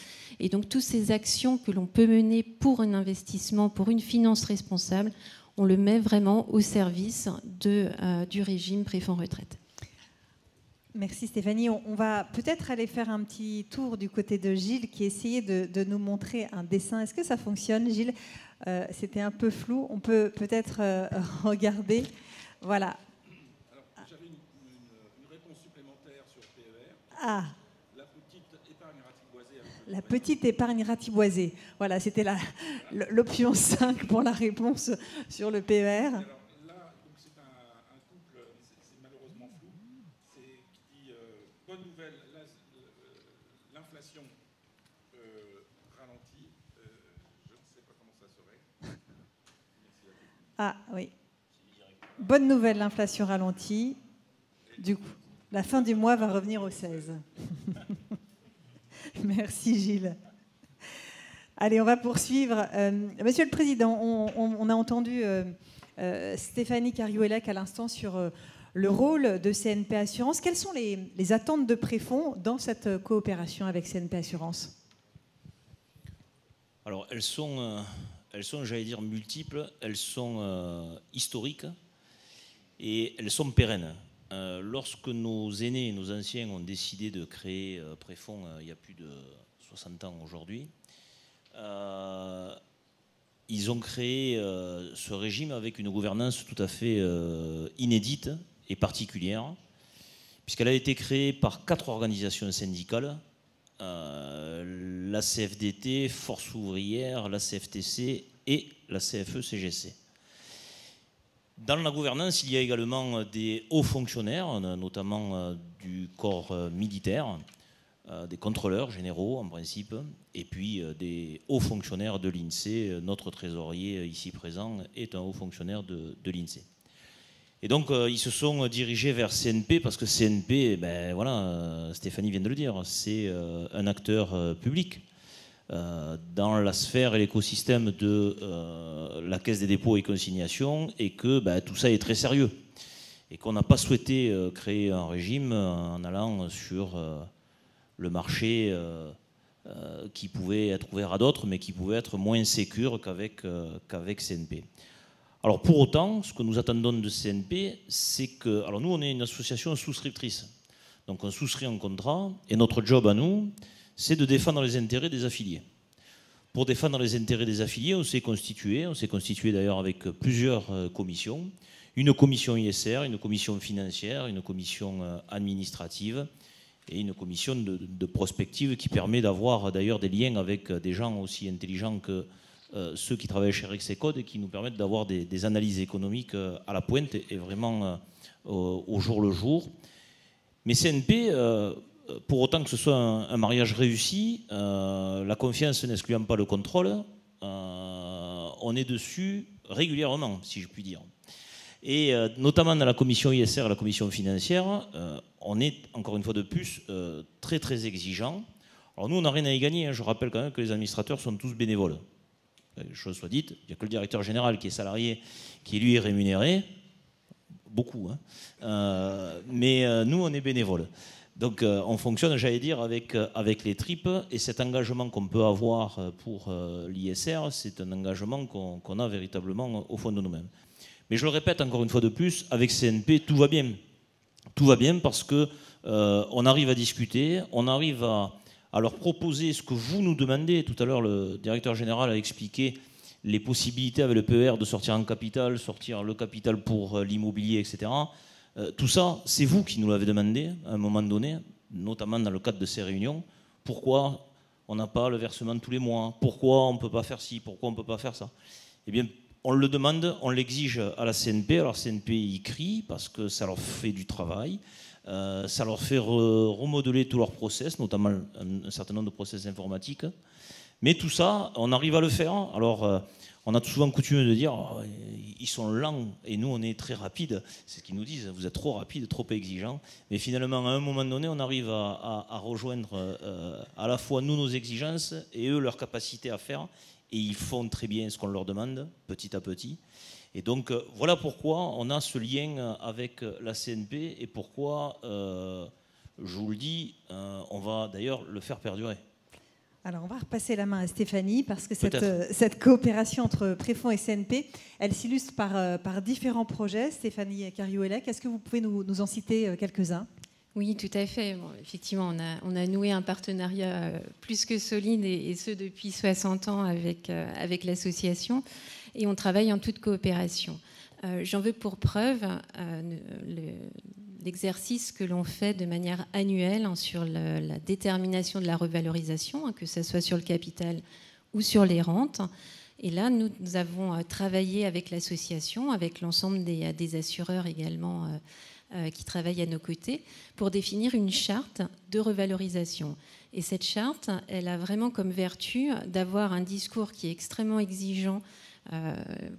Et donc toutes ces actions que l'on peut mener pour un investissement, pour une finance responsable, on le met vraiment au service du régime préfonds retraite. Merci Stéphanie. On va peut-être aller faire un petit tour du côté de Gilles qui essayait de nous montrer un dessin. Est-ce que ça fonctionne, Gilles? C'était un peu flou. On peut peut-être regarder. Voilà. Alors, j'avais une réponse supplémentaire sur le PER. Ah. La petite épargne ratiboisée. La petite épargne ratiboisée. Voilà, c'était l'option 5 pour la réponse sur le PER. Alors là, c'est un couple, c'est malheureusement flou. C'est qui dit bonne nouvelle, l'inflation ralentit. Je ne sais pas comment ça serait. Ah oui. Bonne nouvelle, l'inflation ralentit. Du coup, la fin du mois va revenir au 16. Merci Gilles. Allez, on va poursuivre. Monsieur le Président, on a entendu Stéphanie Cariouellec à l'instant sur le rôle de CNP Assurance. Quelles sont les attentes de Préfonds dans cette coopération avec CNP Assurance? Alors, elles sont, j'allais dire, multiples, elles sont historiques et elles sont pérennes. Lorsque nos aînés, nos anciens ont décidé de créer Préfonds il y a plus de 60 ans aujourd'hui, ils ont créé ce régime avec une gouvernance tout à fait inédite et particulière, puisqu'elle a été créée par 4 organisations syndicales, la CFDT, Force ouvrière, la CFTC et la CFE-CGC. Dans la gouvernance, il y a également des hauts fonctionnaires, notamment du corps militaire, des contrôleurs généraux en principe, et puis des hauts fonctionnaires de l'INSEE. Notre trésorier ici présent est un haut fonctionnaire de l'INSEE. Et donc ils se sont dirigés vers CNP parce que CNP, voilà, Stéphanie vient de le dire, c'est un acteur public dans la sphère et l'écosystème de la Caisse des dépôts et consignations, et que tout ça est très sérieux. Et qu'on n'a pas souhaité créer un régime en allant sur le marché qui pouvait être ouvert à d'autres, mais qui pouvait être moins sécure qu'avec CNP. Alors pour autant, ce que nous attendons de CNP, c'est que... Alors nous, on est une association souscriptrice. Donc on souscrit un contrat, et notre job à nous, c'est de défendre les intérêts des affiliés. Pour défendre les intérêts des affiliés, on s'est constitué d'ailleurs avec plusieurs commissions, une commission ISR, une commission financière, une commission administrative et une commission de prospective qui permet d'avoir d'ailleurs des liens avec des gens aussi intelligents que ceux qui travaillent chez Rexecode et qui nous permettent d'avoir des analyses économiques à la pointe et vraiment au jour le jour. Mais CNP... pour autant que ce soit un mariage réussi, la confiance n'excluant pas le contrôle, on est dessus régulièrement, si je puis dire. Et notamment dans la commission ISR et la commission financière, on est, encore une fois de plus, très très exigeant. Alors nous, on n'a rien à y gagner. Hein. Je rappelle quand même que les administrateurs sont tous bénévoles. Chose soit dite, il n'y a que le directeur général qui est salarié, qui lui est rémunéré. Beaucoup. Hein. Mais nous, on est bénévoles. Donc on fonctionne, j'allais dire, avec les tripes. Et cet engagement qu'on peut avoir pour l'ISR, c'est un engagement qu'on a véritablement au fond de nous-mêmes. Mais je le répète encore une fois de plus, avec CNP, tout va bien. Tout va bien parce qu'on arrive à discuter, on arrive à leur proposer ce que vous nous demandez. Tout à l'heure, le directeur général a expliqué les possibilités avec le PER de sortir en capital, sortir le capital pour l'immobilier, etc. Tout ça, c'est vous qui nous l'avez demandé à un moment donné, notamment dans le cadre de ces réunions. Pourquoi on n'a pas le versement tous les mois? Pourquoi on ne peut pas faire ci? Pourquoi on ne peut pas faire ça? Eh bien, on le demande, on l'exige à la CNP. Alors CNP y crie parce que ça leur fait du travail, ça leur fait remodeler tous leurs process, notamment un certain nombre de process informatiques. Mais tout ça, on arrive à le faire. Alors on a souvent coutume de dire oh, ils sont lents et nous on est très rapides. C'est ce qu'ils nous disent, vous êtes trop rapides, trop exigeants. Mais finalement, à un moment donné, on arrive à rejoindre à la fois nous nos exigences et eux leur capacité à faire. Et ils font très bien ce qu'on leur demande, petit à petit. Et donc, voilà pourquoi on a ce lien avec la CNP et pourquoi, je vous le dis, on va d'ailleurs le faire perdurer. Alors, on va repasser la main à Stéphanie, parce que cette coopération entre Préfonds et CNP, elle s'illustre par différents projets. Stéphanie Cariouellec, est-ce que vous pouvez nous en citer quelques-uns ? Oui, tout à fait. Bon, effectivement, on a noué un partenariat plus que solide, et ce depuis 60 ans avec l'association, et on travaille en toute coopération. J'en veux pour preuve l'exercice que l'on fait de manière annuelle sur la détermination de la revalorisation, que ce soit sur le capital ou sur les rentes. Et là, nous avons travaillé avec l'association, avec l'ensemble des assureurs également, qui travaillent à nos côtés, pour définir une charte de revalorisation. Et cette charte, elle a vraiment comme vertu d'avoir un discours qui est extrêmement exigeant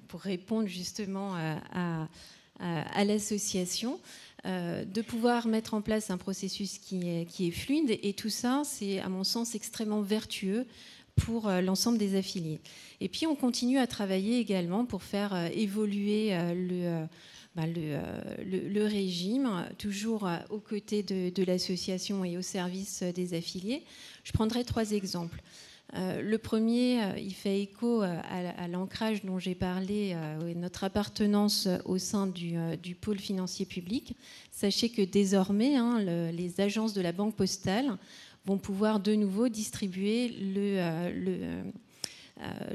pour répondre justement à l'association, de pouvoir mettre en place un processus qui est fluide. Et tout ça, c'est à mon sens extrêmement vertueux pour l'ensemble des affiliés. Et puis on continue à travailler également pour faire évoluer le régime, toujours aux côtés de l'association et au service des affiliés. Je prendrai 3 exemples. Le premier, il fait écho à l'ancrage dont j'ai parlé, notre appartenance au sein du pôle financier public. Sachez que désormais, les agences de la Banque Postale vont pouvoir de nouveau distribuer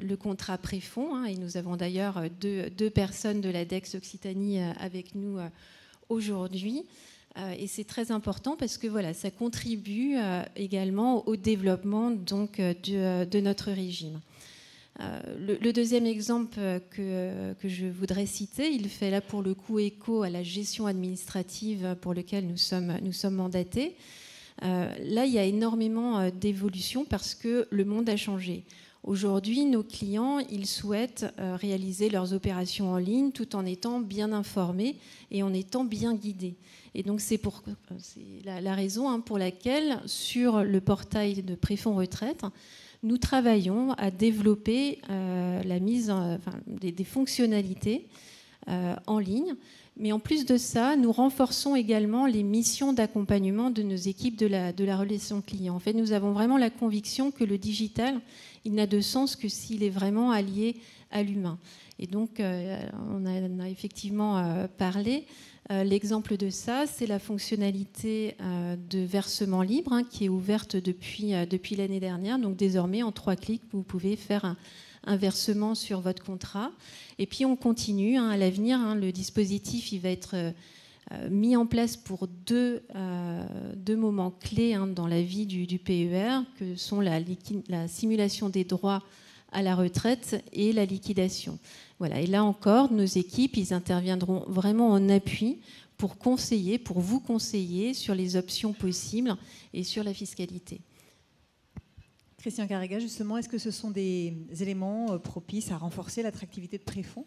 le contrat préfonds, et nous avons d'ailleurs deux personnes de la DEX Occitanie avec nous aujourd'hui. Et c'est très important parce que voilà, ça contribue également au développement donc, de notre régime. Le deuxième exemple que je voudrais citer, il fait là pour le coup écho à la gestion administrative pour laquelle nous sommes mandatés. Là, il y a énormément d'évolution parce que le monde a changé. Aujourd'hui, nos clients, ils souhaitent réaliser leurs opérations en ligne tout en étant bien informés et en étant bien guidés. Et donc, c'est la raison pour laquelle, sur le portail de Préfonds Retraite, nous travaillons à développer des fonctionnalités en ligne. Mais en plus de ça, nous renforçons également les missions d'accompagnement de nos équipes de la relation client. En fait, nous avons vraiment la conviction que le digital, il n'a de sens que s'il est vraiment allié à l'humain. Et donc, on a effectivement parlé. L'exemple de ça, c'est la fonctionnalité de versement libre qui est ouverte depuis l'année dernière. Donc, désormais, en 3 clics, vous pouvez faire un versement sur votre contrat. Et puis on continue à l'avenir. Le dispositif, il va être mis en place pour deux moments clés dans la vie du PER, que sont la simulation des droits à la retraite et la liquidation. Voilà. Et là encore, nos équipes, ils interviendront vraiment en appui pour vous conseiller sur les options possibles et sur la fiscalité. Christian Carrega, justement, est-ce que ce sont des éléments propices à renforcer l'attractivité de Préfonds?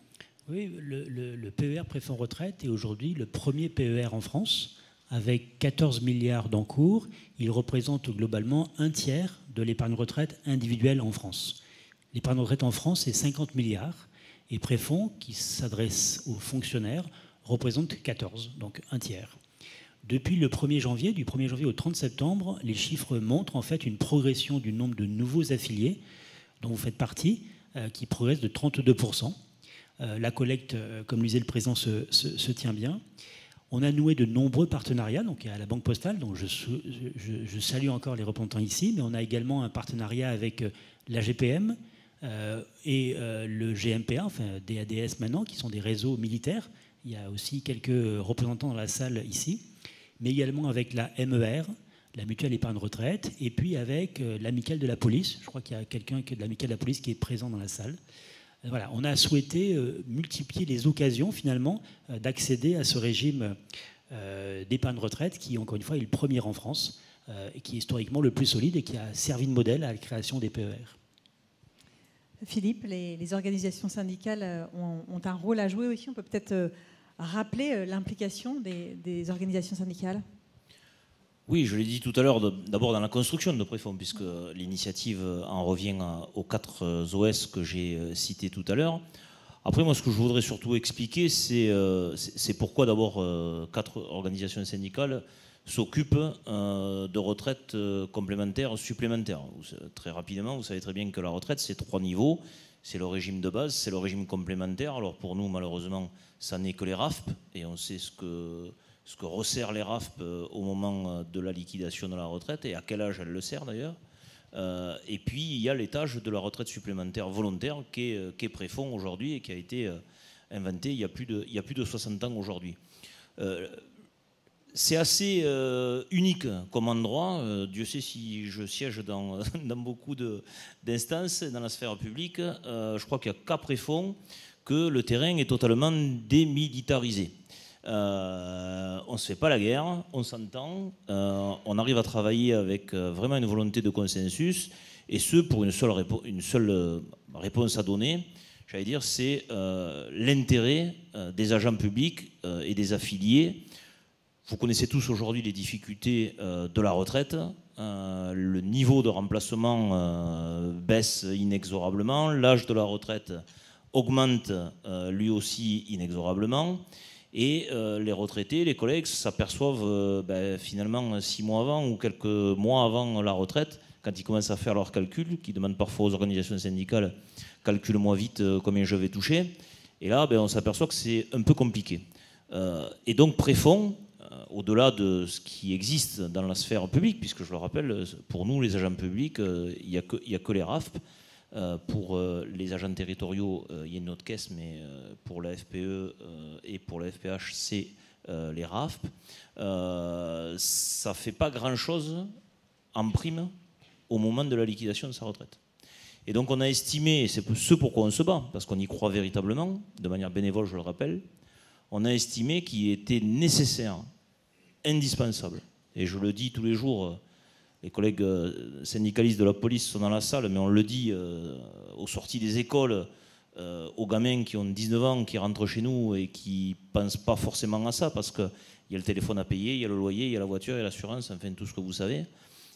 Oui, le PER Préfonds Retraite est aujourd'hui le premier PER en France, avec 14 milliards d'encours. Il représente globalement un tiers de l'épargne retraite individuelle en France. L'épargne retraite en France, c'est 50 milliards. Et Préfonds, qui s'adresse aux fonctionnaires, représente 14, donc un tiers. Depuis le 1er janvier, du 1er janvier au 30 septembre, les chiffres montrent en fait une progression du nombre de nouveaux affiliés, dont vous faites partie, qui progresse de 32%. La collecte, comme le disait le président, se tient bien. On a noué de nombreux partenariats, donc à la Banque Postale, donc je salue encore les représentants ici, mais on a également un partenariat avec la GPM et le GMPA, enfin DADS maintenant, qui sont des réseaux militaires. Il y a aussi quelques représentants dans la salle ici, mais également avec la MER, la Mutuelle Épargne Retraite, et puis avec l'Amicale de la Police. Je crois qu'il y a quelqu'un de l'Amicale de la Police qui est présent dans la salle. Voilà, on a souhaité multiplier les occasions finalement d'accéder à ce régime d'épargne retraite qui, encore une fois, est le premier en France et qui est historiquement le plus solide et qui a servi de modèle à la création des PER. Philippe, les organisations syndicales ont un rôle à jouer aussi. On peut peut-être rappeler l'implication des organisations syndicales? Oui, je l'ai dit tout à l'heure, d'abord dans la construction de Préfonds, puisque l'initiative en revient aux 4 OS que j'ai cités tout à l'heure. Après, moi, ce que je voudrais surtout expliquer, c'est pourquoi d'abord 4 organisations syndicales s'occupent de retraites complémentaires supplémentaires. Très rapidement, vous savez très bien que la retraite, c'est 3 niveaux. C'est le régime de base, c'est le régime complémentaire. Alors pour nous, malheureusement, ça n'est que les RAFP, et on sait ce que resserrent les RAFP au moment de la liquidation de la retraite, et à quel âge elles le serrent d'ailleurs. Et puis il y a l'étage de la retraite supplémentaire volontaire qui est Préfonds aujourd'hui et qui a été inventé il y a plus de 60 ans aujourd'hui. C'est assez unique comme endroit. Dieu sait si je siège dans beaucoup d'instances dans la sphère publique. Je crois qu'il n'y a qu'à Préfonds que le terrain est totalement démilitarisé. On ne se fait pas la guerre, on s'entend, on arrive à travailler avec vraiment une volonté de consensus, et ce pour une seule réponse à donner, j'allais dire, c'est l'intérêt des agents publics et des affiliés. Vous connaissez tous aujourd'hui les difficultés de la retraite. Le niveau de remplacement baisse inexorablement. L'âge de la retraite augmente lui aussi inexorablement. Et les retraités, les collègues s'aperçoivent finalement 6 mois avant ou quelques mois avant la retraite, quand ils commencent à faire leurs calculs, qui demandent parfois aux organisations syndicales, calcule-moi vite combien je vais toucher. Et là, on s'aperçoit que c'est un peu compliqué. Et donc Préfonds, au-delà de ce qui existe dans la sphère publique, puisque je le rappelle, pour nous, les agents publics, il n'y a que les RAFP. Pour les agents territoriaux, il y a une autre caisse, mais pour la FPE et pour la FPH, c'est les RAFP. Ça ne fait pas grand-chose en prime au moment de la liquidation de sa retraite. Et donc on a estimé, et c'est ce pourquoi on se bat, parce qu'on y croit véritablement, de manière bénévole, je le rappelle, on a estimé qu'il était nécessaire, indispensable, et je le dis tous les jours, les collègues syndicalistes de la police sont dans la salle, mais on le dit aux sorties des écoles, aux gamins qui ont 19 ans, qui rentrent chez nous et qui ne pensent pas forcément à ça, parce qu'il y a le téléphone à payer, il y a le loyer, il y a la voiture, il y a l'assurance, enfin tout ce que vous savez.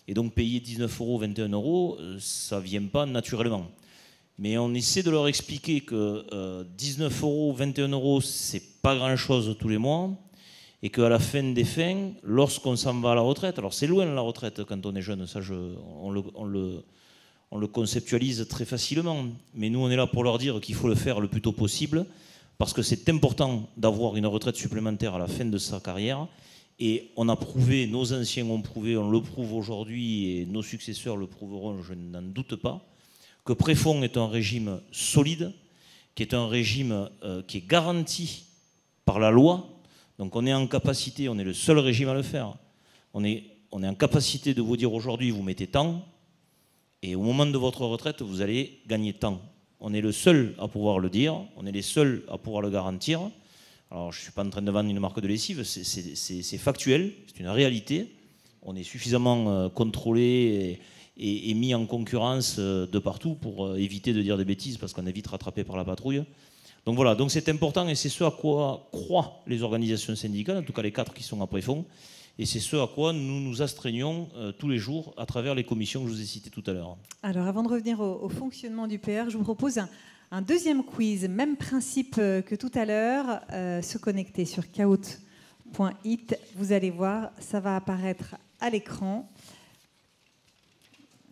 Et donc payer 19 €, 21 €, ça ne vient pas naturellement. Mais on essaie de leur expliquer que 19 €, 21 €, c'est pas grand-chose tous les mois, et qu'à la fin des fins, lorsqu'on s'en va à la retraite, alors c'est loin la retraite quand on est jeune, ça on le conceptualise très facilement, mais nous on est là pour leur dire qu'il faut le faire le plus tôt possible, parce que c'est important d'avoir une retraite supplémentaire à la fin de sa carrière, et on a prouvé, nos anciens ont prouvé, on le prouve aujourd'hui, et nos successeurs le prouveront, je n'en doute pas, que Préfonds est un régime solide, qui est un régime qui est garanti par la loi. Donc on est en capacité, on est le seul régime à le faire, on est en capacité de vous dire aujourd'hui, vous mettez tant, et au moment de votre retraite, vous allez gagner tant. On est le seul à pouvoir le dire, on est les seuls à pouvoir le garantir. Alors je ne suis pas en train de vendre une marque de lessive, c'est factuel, c'est une réalité. On est suffisamment contrôlé est mis en concurrence de partout pour éviter de dire des bêtises parce qu'on est vite rattrapé par la patrouille. Donc voilà, donc c'est important et c'est ce à quoi croient les organisations syndicales, en tout cas les 4 qui sont à Préfond, et c'est ce à quoi nous nous astreignons tous les jours à travers les commissions que je vous ai citées tout à l'heure. Alors avant de revenir au fonctionnement du PR, je vous propose un deuxième quiz, même principe que tout à l'heure, se connecter sur kahoot.it. Vous allez voir, ça va apparaître à l'écran.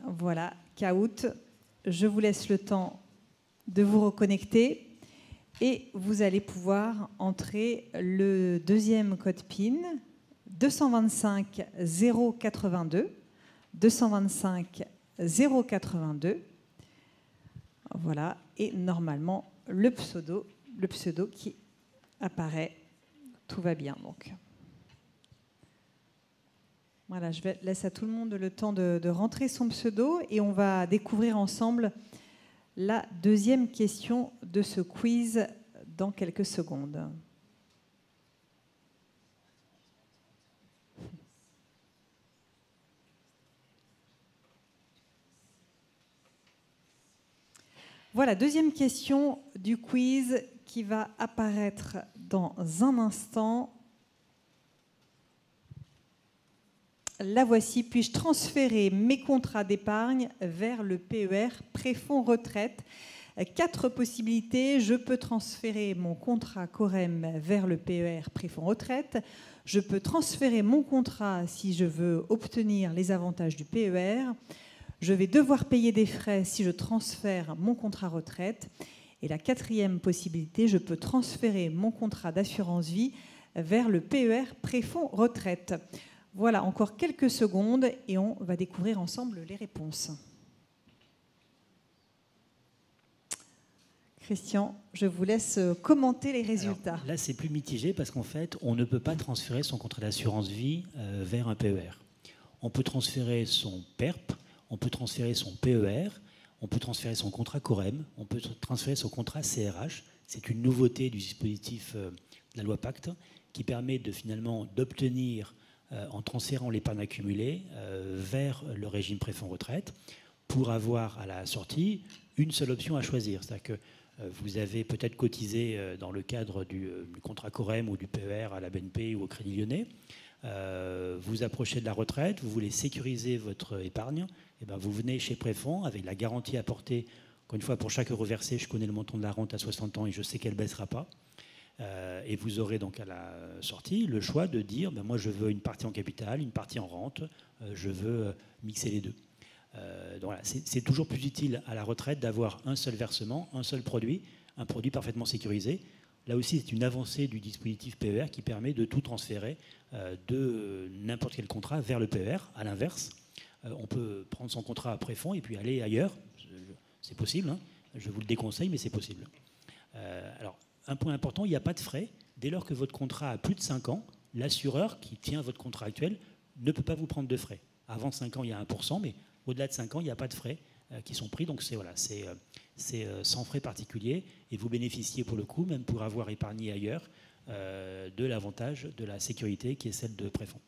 Voilà, Kahoot. Je vous laisse le temps de vous reconnecter et vous allez pouvoir entrer le deuxième code PIN 225 082 225 082. Voilà, et normalement le pseudo qui apparaît, tout va bien donc. Voilà, je laisse à tout le monde le temps de rentrer son pseudo et on va découvrir ensemble la deuxième question de ce quiz dans quelques secondes. Voilà, deuxième question du quiz qui va apparaître dans un instant. La voici. Puis-je transférer mes contrats d'épargne vers le PER Préfonds Retraite? 4 possibilités. Je peux transférer mon contrat Corem vers le PER Préfonds Retraite. Je peux transférer mon contrat si je veux obtenir les avantages du PER. Je vais devoir payer des frais si je transfère mon contrat retraite. Et la 4e possibilité, je peux transférer mon contrat d'assurance vie vers le PER Préfonds Retraite. Voilà, encore quelques secondes et on va découvrir ensemble les réponses. Christian, je vous laisse commenter les résultats. Alors, là, c'est plus mitigé parce qu'en fait, on ne peut pas transférer son contrat d'assurance vie vers un PER. On peut transférer son PERP, on peut transférer son PER, on peut transférer son contrat Corem, on peut transférer son contrat CRH. C'est une nouveauté du dispositif de la loi Pacte qui permet finalement d'obtenir, en transférant l'épargne accumulée vers le régime préfonds retraite, pour avoir à la sortie une seule option à choisir. C'est-à-dire que vous avez peut-être cotisé dans le cadre du contrat Corem ou du PER à la BNP ou au Crédit Lyonnais. Vous approchez de la retraite, vous voulez sécuriser votre épargne, et bien vous venez chez Préfonds avec la garantie apportée. Encore une fois, pour chaque euro versé, je connais le montant de la rente à 60 ans et je sais qu'elle ne baissera pas. Et vous aurez donc à la sortie le choix de dire ben moi je veux une partie en capital, une partie en rente, je veux mixer les deux. Donc voilà, c'est toujours plus utile à la retraite d'avoir un seul versement, un seul produit, un produit parfaitement sécurisé. Là aussi, c'est une avancée du dispositif PER qui permet de tout transférer de n'importe quel contrat vers le PER. À l'inverse, on peut prendre son contrat à Préfonds et puis aller ailleurs. C'est possible, hein. Je vous le déconseille, mais c'est possible. Alors, un point important, il n'y a pas de frais. Dès lors que votre contrat a plus de 5 ans, l'assureur qui tient votre contrat actuel ne peut pas vous prendre de frais. Avant 5 ans, il y a 1%, mais au-delà de 5 ans, il n'y a pas de frais qui sont pris. Donc, c'est sans frais particuliers. Et vous bénéficiez pour le coup, même pour avoir épargné ailleurs, de l'avantage de la sécurité qui est celle de Préfonds.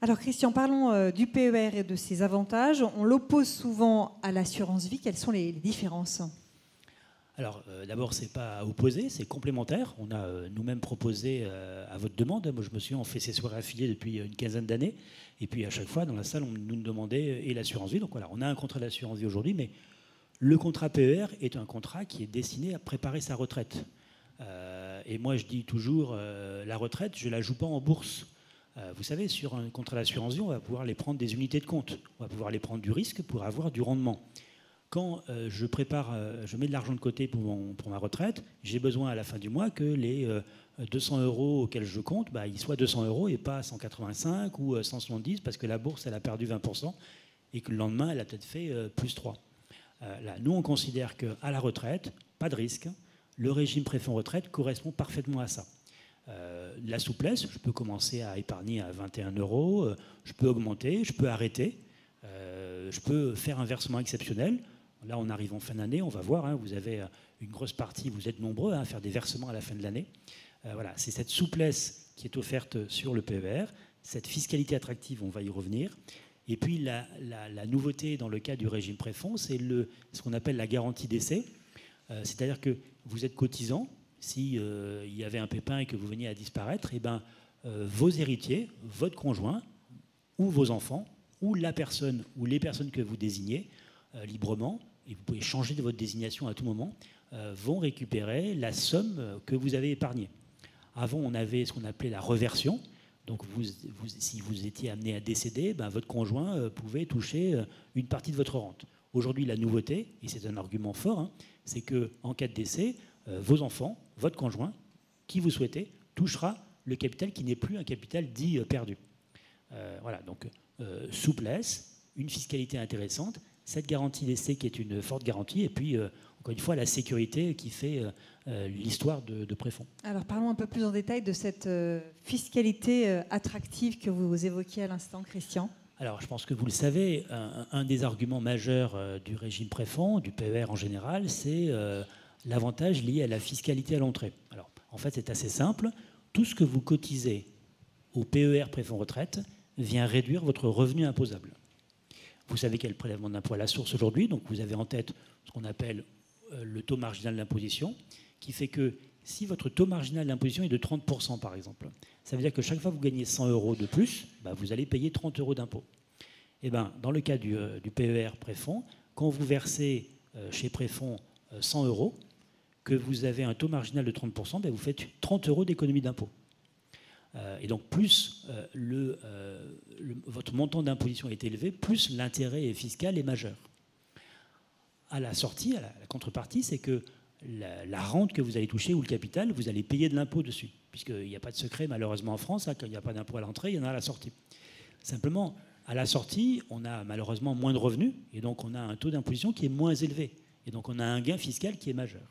Alors Christian, parlons du PER et de ses avantages. On l'oppose souvent à l'assurance vie. Quelles sont les différences ? Alors d'abord, ce n'est pas opposé, c'est complémentaire. On a nous-mêmes proposé à votre demande. Moi, je me souviens, on fait ces soirées affiliées depuis une quinzaine d'années. Et puis à chaque fois, dans la salle, on nous demandait et l'assurance vie. Donc voilà, on a un contrat d'assurance vie aujourd'hui, mais le contrat PER est un contrat qui est destiné à préparer sa retraite. Et moi, je dis toujours, la retraite, je ne la joue pas en bourse. Vous savez, sur un contrat d'assurance vie, on va pouvoir les prendre des unités de compte. On va pouvoir les prendre du risque pour avoir du rendement. Quand je mets de l'argent de côté pour ma retraite, j'ai besoin à la fin du mois que les 200 € auxquels je compte, ils soient 200 € et pas 185 ou 170 parce que la bourse, elle a perdu 20% et que le lendemain, elle a peut-être fait plus 3. Là, nous, on considère qu'à la retraite, pas de risque. Le régime préfonds retraite correspond parfaitement à ça. La souplesse, je peux commencer à épargner à 21 €, je peux augmenter, je peux arrêter, je peux faire un versement exceptionnel. Là, on arrive en fin d'année, on va voir, hein, vous avez une grosse partie, vous êtes nombreux à faire des versements à la fin de l'année. Voilà, c'est cette souplesse qui est offerte sur le PER, cette fiscalité attractive, on va y revenir. Et puis la nouveauté dans le cas du régime préfonds, c'est ce qu'on appelle la garantie décès. C'est-à-dire que vous êtes cotisant, s'il y avait un pépin et que vous veniez à disparaître, eh ben, vos héritiers, votre conjoint ou vos enfants, ou la personne ou les personnes que vous désignez librement, et vous pouvez changer de votre désignation à tout moment, vont récupérer la somme que vous avez épargnée. Avant, on avait ce qu'on appelait la reversion. Donc, si vous étiez amené à décéder, ben, votre conjoint pouvait toucher une partie de votre rente. Aujourd'hui, la nouveauté, et c'est un argument fort, hein, c'est qu'en cas de décès, vos enfants, votre conjoint, qui vous souhaitez, touchera le capital qui n'est plus un capital dit perdu. Voilà, donc souplesse, une fiscalité intéressante, cette garantie d'essai qui est une forte garantie, et puis, encore une fois, la sécurité qui fait l'histoire de Préfonds. Alors parlons un peu plus en détail de cette fiscalité attractive que vous évoquiez à l'instant, Christian. Alors, je pense que vous le savez, un des arguments majeurs du régime Préfonds, du PER en général, c'est l'avantage lié à la fiscalité à l'entrée. Alors, en fait, c'est assez simple. Tout ce que vous cotisez au PER Préfonds Retraite vient réduire votre revenu imposable. Vous savez quel est le prélèvement d'impôt à la source aujourd'hui, donc vous avez en tête ce qu'on appelle le taux marginal d'imposition, qui fait que si votre taux marginal d'imposition est de 30% par exemple, ça veut dire que chaque fois que vous gagnez 100 € de plus, bah, vous allez payer 30 € d'impôt. Et ben, dans le cas du PER Préfonds, quand vous versez chez Préfonds 100 €, que vous avez un taux marginal de 30%, bah, vous faites 30 € d'économie d'impôt. Et donc plus votre montant d'imposition est élevé, plus l'intérêt fiscal est majeur. À la sortie, à la contrepartie, c'est que la rente que vous allez toucher ou le capital, vous allez payer de l'impôt dessus. Puisqu'il n'y a pas de secret, malheureusement, en France, hein, quand il n'y a pas d'impôt à l'entrée, il y en a à la sortie. Simplement, à la sortie, on a malheureusement moins de revenus, et donc on a un taux d'imposition qui est moins élevé. Et donc on a un gain fiscal qui est majeur.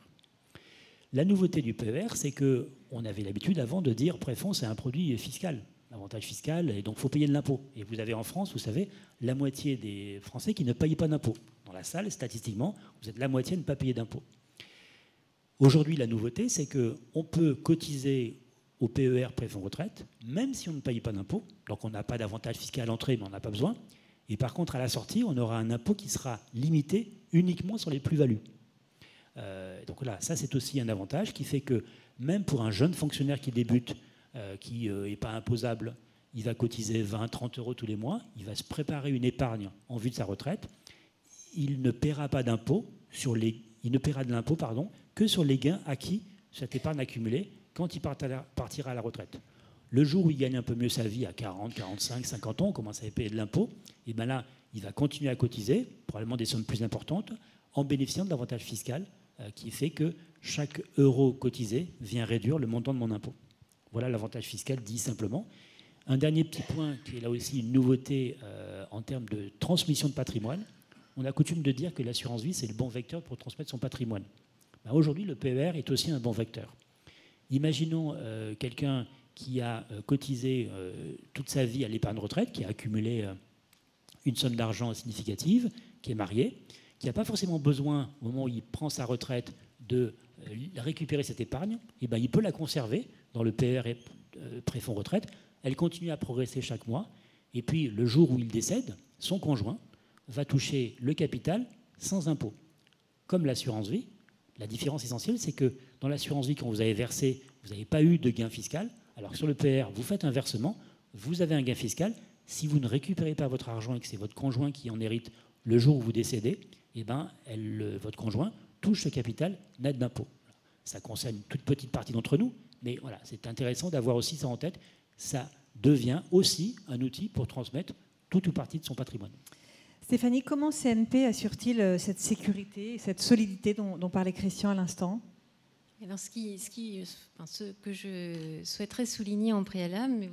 La nouveauté du PER, c'est qu'on avait l'habitude avant de dire Préfonds, c'est un produit fiscal, avantage fiscal, et donc il faut payer de l'impôt. Et vous avez en France, vous savez, la moitié des Français qui ne payent pas d'impôt. Dans la salle, statistiquement, vous êtes la moitié à ne pas payer d'impôt. Aujourd'hui, la nouveauté, c'est qu'on peut cotiser au PER Préfonds Retraite, même si on ne paye pas d'impôt. Donc on n'a pas d'avantage fiscal à l'entrée, mais on n'a pas besoin. Et par contre, à la sortie, on aura un impôt qui sera limité uniquement sur les plus-values. Donc là, ça c'est aussi un avantage qui fait que même pour un jeune fonctionnaire qui débute, qui n'est pas imposable, il va cotiser 20, 30 € tous les mois, il va se préparer une épargne en vue de sa retraite, il ne paiera pas d'impôt que sur les gains acquis, cette épargne accumulée, quand il partira à la retraite. Le jour où il gagne un peu mieux sa vie, à 40, 45, 50 ans, on commence à payer de l'impôt, et bien là, il va continuer à cotiser, probablement des sommes plus importantes, en bénéficiant de l'avantage fiscal qui fait que chaque euro cotisé vient réduire le montant de mon impôt. Voilà l'avantage fiscal dit simplement. Un dernier petit point qui est là aussi une nouveauté en termes de transmission de patrimoine. On a coutume de dire que l'assurance vie, c'est le bon vecteur pour transmettre son patrimoine. Ben aujourd'hui, le PER est aussi un bon vecteur. Imaginons quelqu'un qui a cotisé toute sa vie à l'épargne retraite, qui a accumulé une somme d'argent significative, qui est marié, qui n'a pas forcément besoin, au moment où il prend sa retraite, de récupérer cette épargne, et ben il peut la conserver dans le PER Préfonds Retraite. Elle continue à progresser chaque mois. Et puis, le jour où il décède, son conjoint va toucher le capital sans impôt. Comme l'assurance vie, la différence essentielle, c'est que dans l'assurance vie, quand vous avez versé, vous n'avez pas eu de gain fiscal. Alors que sur le PER, vous faites un versement, vous avez un gain fiscal. Si vous ne récupérez pas votre argent et que c'est votre conjoint qui en hérite le jour où vous décédez, eh ben, votre conjoint touche ce capital net d'impôt. Ça concerne une toute petite partie d'entre nous, mais voilà, c'est intéressant d'avoir aussi ça en tête. Ça devient aussi un outil pour transmettre toute ou partie de son patrimoine. Stéphanie, comment CNP assure-t-il cette sécurité, cette solidité dont parlait Christian à l'instant ? Alors, ce que je souhaiterais souligner en préalable, mais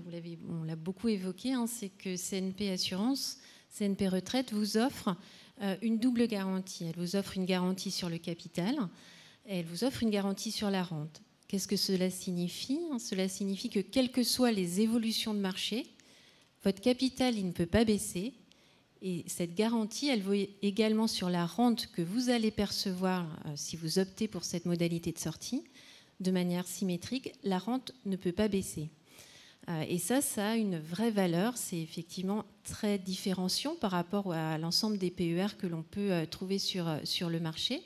on l'a beaucoup évoqué, hein, c'est que CNP Assurance, CNP Retraite vous offre une double garantie. Elle vous offre une garantie sur le capital et elle vous offre une garantie sur la rente. Qu'est-ce que cela signifie ? Cela signifie que quelles que soient les évolutions de marché, votre capital, il ne peut pas baisser. Et cette garantie, elle vaut également sur la rente que vous allez percevoir si vous optez pour cette modalité de sortie. De manière symétrique, la rente ne peut pas baisser. Et ça a une vraie valeur. C'est effectivement très différenciant par rapport à l'ensemble des PER que l'on peut trouver sur le marché.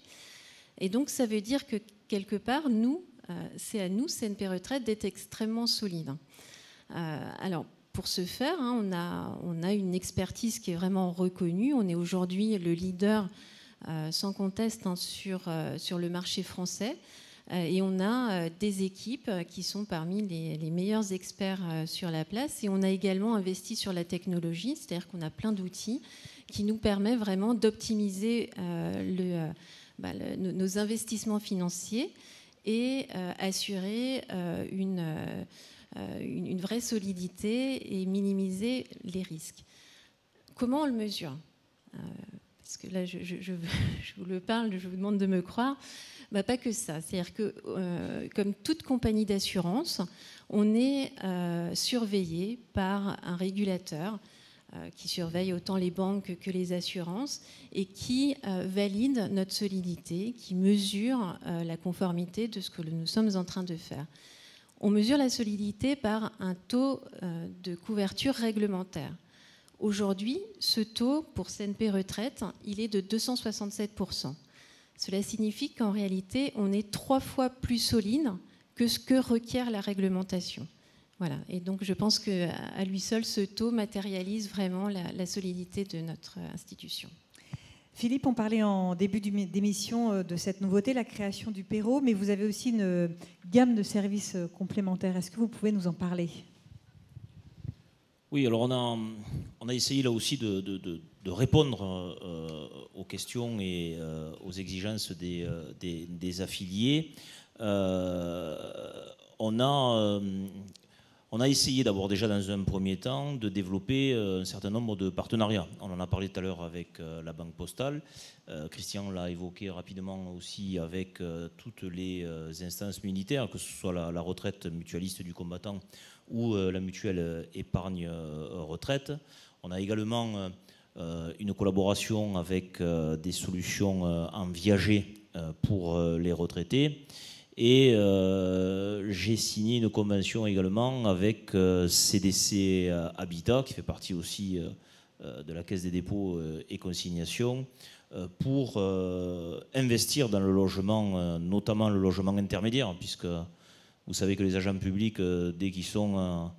Et donc, ça veut dire que quelque part, c'est à nous, CNP Retraite, d'être extrêmement solide. Alors, pour ce faire, on a une expertise qui est vraiment reconnue. On est aujourd'hui le leader, sans conteste, sur le marché français. Et on a des équipes qui sont parmi les meilleurs experts sur la place. Et on a également investi sur la technologie, c'est-à-dire qu'on a plein d'outils qui nous permettent vraiment d'optimiser nos investissements financiers et assurer une vraie solidité et minimiser les risques. Comment on le mesure ? Parce que là, je vous le parle, je vous demande de me croire. Pas que ça. C'est-à-dire que, comme toute compagnie d'assurance, on est surveillé par un régulateur qui surveille autant les banques que les assurances et qui valide notre solidité, qui mesure la conformité de ce que nous sommes en train de faire. On mesure la solidité par un taux de couverture réglementaire. Aujourd'hui, ce taux pour CNP Retraite, il est de 267%. Cela signifie qu'en réalité, on est 3 fois plus solide que ce que requiert la réglementation. Voilà. Et donc, je pense qu'à lui seul, ce taux matérialise vraiment la solidité de notre institution. Philippe, on parlait en début d'émission de cette nouveauté, la création du Perro, mais vous avez aussi une gamme de services complémentaires. Est-ce que vous pouvez nous en parler ? Oui, alors on a essayé là aussi de répondre aux questions et aux exigences des affiliés. On a essayé d'abord déjà dans un premier temps de développer un certain nombre de partenariats. On en a parlé tout à l'heure avec la Banque Postale. Christian l'a évoqué rapidement aussi avec toutes les instances militaires, que ce soit la retraite mutualiste du combattant ou la mutuelle épargne retraite. On a également une collaboration avec des solutions en viager pour les retraités. Et j'ai signé une convention également avec CDC Habitat, qui fait partie aussi de la Caisse des dépôts et consignations, pour investir dans le logement, notamment le logement intermédiaire, puisque vous savez que les agents publics, dès qu'ils sont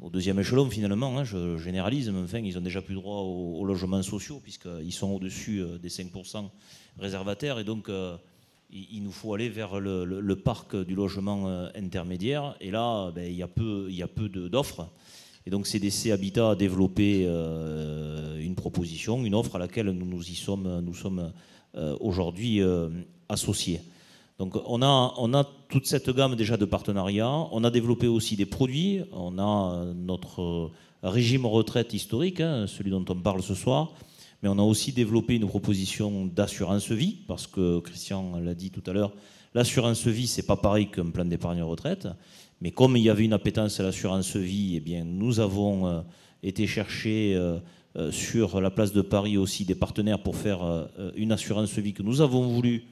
au deuxième échelon, finalement, je généralise, mais enfin, ils n'ont déjà plus droit aux logements sociaux, puisqu'ils sont au-dessus des 5% réservataires, et donc il nous faut aller vers le parc du logement intermédiaire, et là, il y a peu d'offres. Et donc CDC Habitat a développé une proposition, une offre à laquelle nous sommes aujourd'hui associés. Donc on a toute cette gamme déjà de partenariats. On a développé aussi des produits. On a notre régime retraite historique, celui dont on parle ce soir. Mais on a aussi développé une proposition d'assurance vie, parce que Christian l'a dit tout à l'heure, l'assurance vie, c'est pas pareil qu'un plan d'épargne retraite. Mais comme il y avait une appétence à l'assurance vie, eh bien, nous avons été chercher sur la place de Paris aussi des partenaires pour faire une assurance vie que nous avons voulu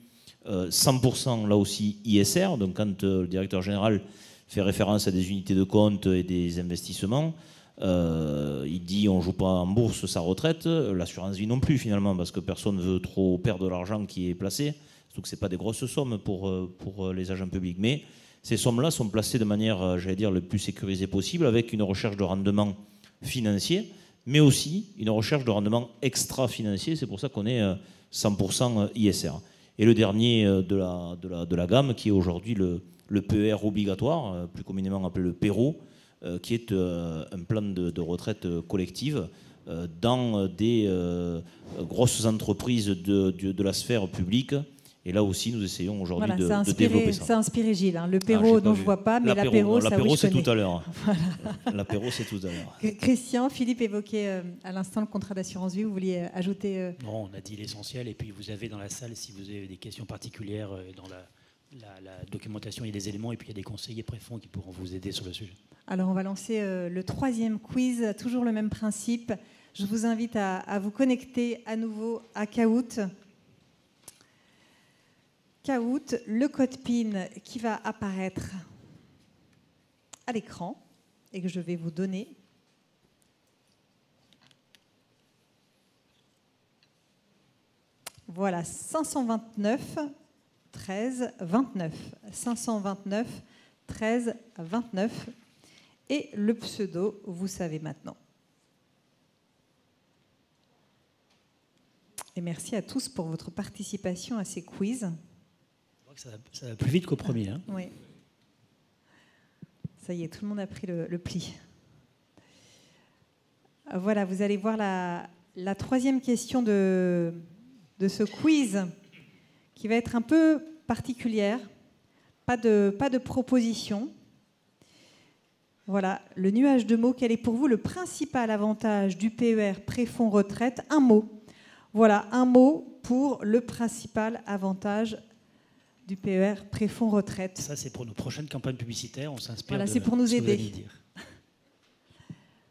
100% là aussi ISR. Donc quand le directeur général fait référence à des unités de compte et des investissements, il dit on ne joue pas en bourse sa retraite, l'assurance vie non plus finalement, parce que personne ne veut trop perdre de l'argent qui est placé, surtout que ce n'est pas des grosses sommes pour les agents publics. Mais ces sommes-là sont placées de manière, j'allais dire, le plus sécurisée possible, avec une recherche de rendement financier, mais aussi une recherche de rendement extra-financier. C'est pour ça qu'on est 100% ISR. Et le dernier de la gamme, qui est aujourd'hui le PER obligatoire, plus communément appelé le PERO, qui est un plan de retraite collective dans des grosses entreprises de la sphère publique. Et là aussi, nous essayons aujourd'hui de développer ça. Ça a inspiré Gilles. Le PERO, dont je ne vois pas, mais l'apéro, ça oui, je connais. C'est tout à l'heure. L'apéro, c'est tout à l'heure. Christian, Philippe évoquait à l'instant le contrat d'assurance vie. Vous vouliez ajouter Non, on a dit l'essentiel. Et puis, vous avez dans la salle, si vous avez des questions particulières dans la documentation, il y a des éléments. Et puis, il y a des conseillers préfonds qui pourront vous aider sur le sujet. Alors, on va lancer le troisième quiz. Toujours le même principe. Je vous invite à vous connecter à nouveau à Kahoot. Kahoot, le code PIN qui va apparaître à l'écran. et que je vais vous donner. Voilà, 529 13 29. 529 13 29. Et le pseudo, vous savez maintenant. Et merci à tous pour votre participation à ces quiz. Ça va plus vite qu'au premier. Hein. Oui. Ça y est, tout le monde a pris le pli. Voilà, vous allez voir la troisième question de ce quiz qui va être un peu particulière. Pas de proposition. Voilà, le nuage de mots. Quel est pour vous le principal avantage du PER Préfonds Retraite? Un mot. Voilà, un mot pour le principal avantage du PER Préfonds Retraite. Ça, c'est pour nos prochaines campagnes publicitaires. On s'inspire voilà, de c'est pour nous ce que vous allez aider. dire.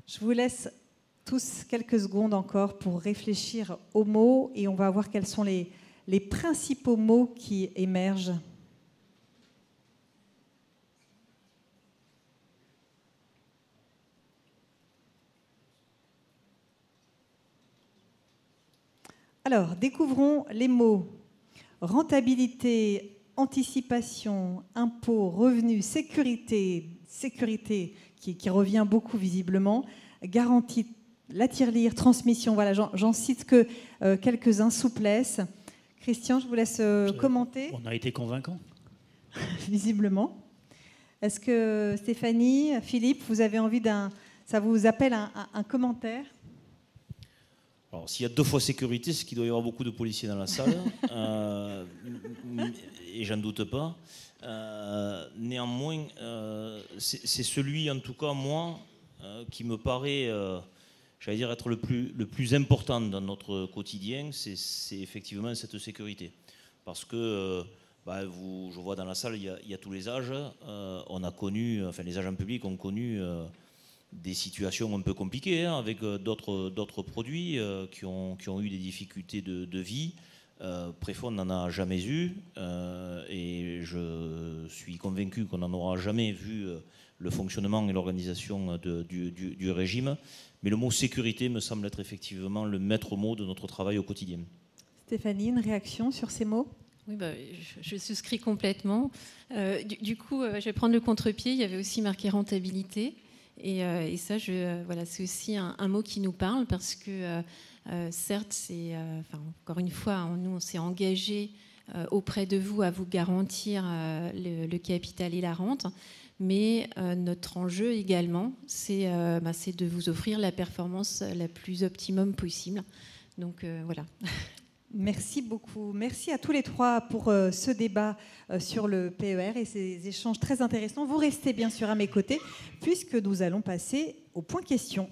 Je vous laisse tous quelques secondes encore pour réfléchir aux mots et on va voir quels sont les principaux mots qui émergent. Alors, découvrons les mots rentabilité, anticipation, impôt, revenu, sécurité qui revient beaucoup visiblement, garantie, la tirelire, transmission, voilà, j'en cite que quelques-uns, souplesse. Christian, je vous laisse commenter. On a été convaincants. Visiblement. Est-ce que Stéphanie, Philippe, vous avez envie ça vous appelle un commentaire? Alors, s'il y a 2 fois sécurité, c'est qu'il doit y avoir beaucoup de policiers dans la salle, et j'en doute pas. Néanmoins, c'est celui, en tout cas, moi, qui me paraît, j'allais dire, être le plus important dans notre quotidien, c'est effectivement cette sécurité. Parce que, je vois dans la salle, il y a tous les âges. On a connu, enfin, les agents publics ont connu des situations un peu compliquées avec d'autres produits qui ont eu des difficultés de vie. Préfonds n'en a jamais eu et je suis convaincu qu'on n'en aura jamais vu le fonctionnement et l'organisation du régime. Mais le mot sécurité me semble être effectivement le maître mot de notre travail au quotidien. Stéphanie, une réaction sur ces mots? Oui, je souscris complètement. Du coup, je vais prendre le contre-pied. Il y avait aussi marqué rentabilité. Et ça, voilà, c'est aussi un mot qui nous parle parce que, certes, encore une fois, nous, on s'est engagé auprès de vous à vous garantir le capital et la rente. Mais notre enjeu également, c'est de vous offrir la performance la plus optimum possible. Donc, voilà. Merci beaucoup. Merci à tous les trois pour ce débat sur le PER et ces échanges très intéressants. Vous restez bien sûr à mes côtés puisque nous allons passer au point question.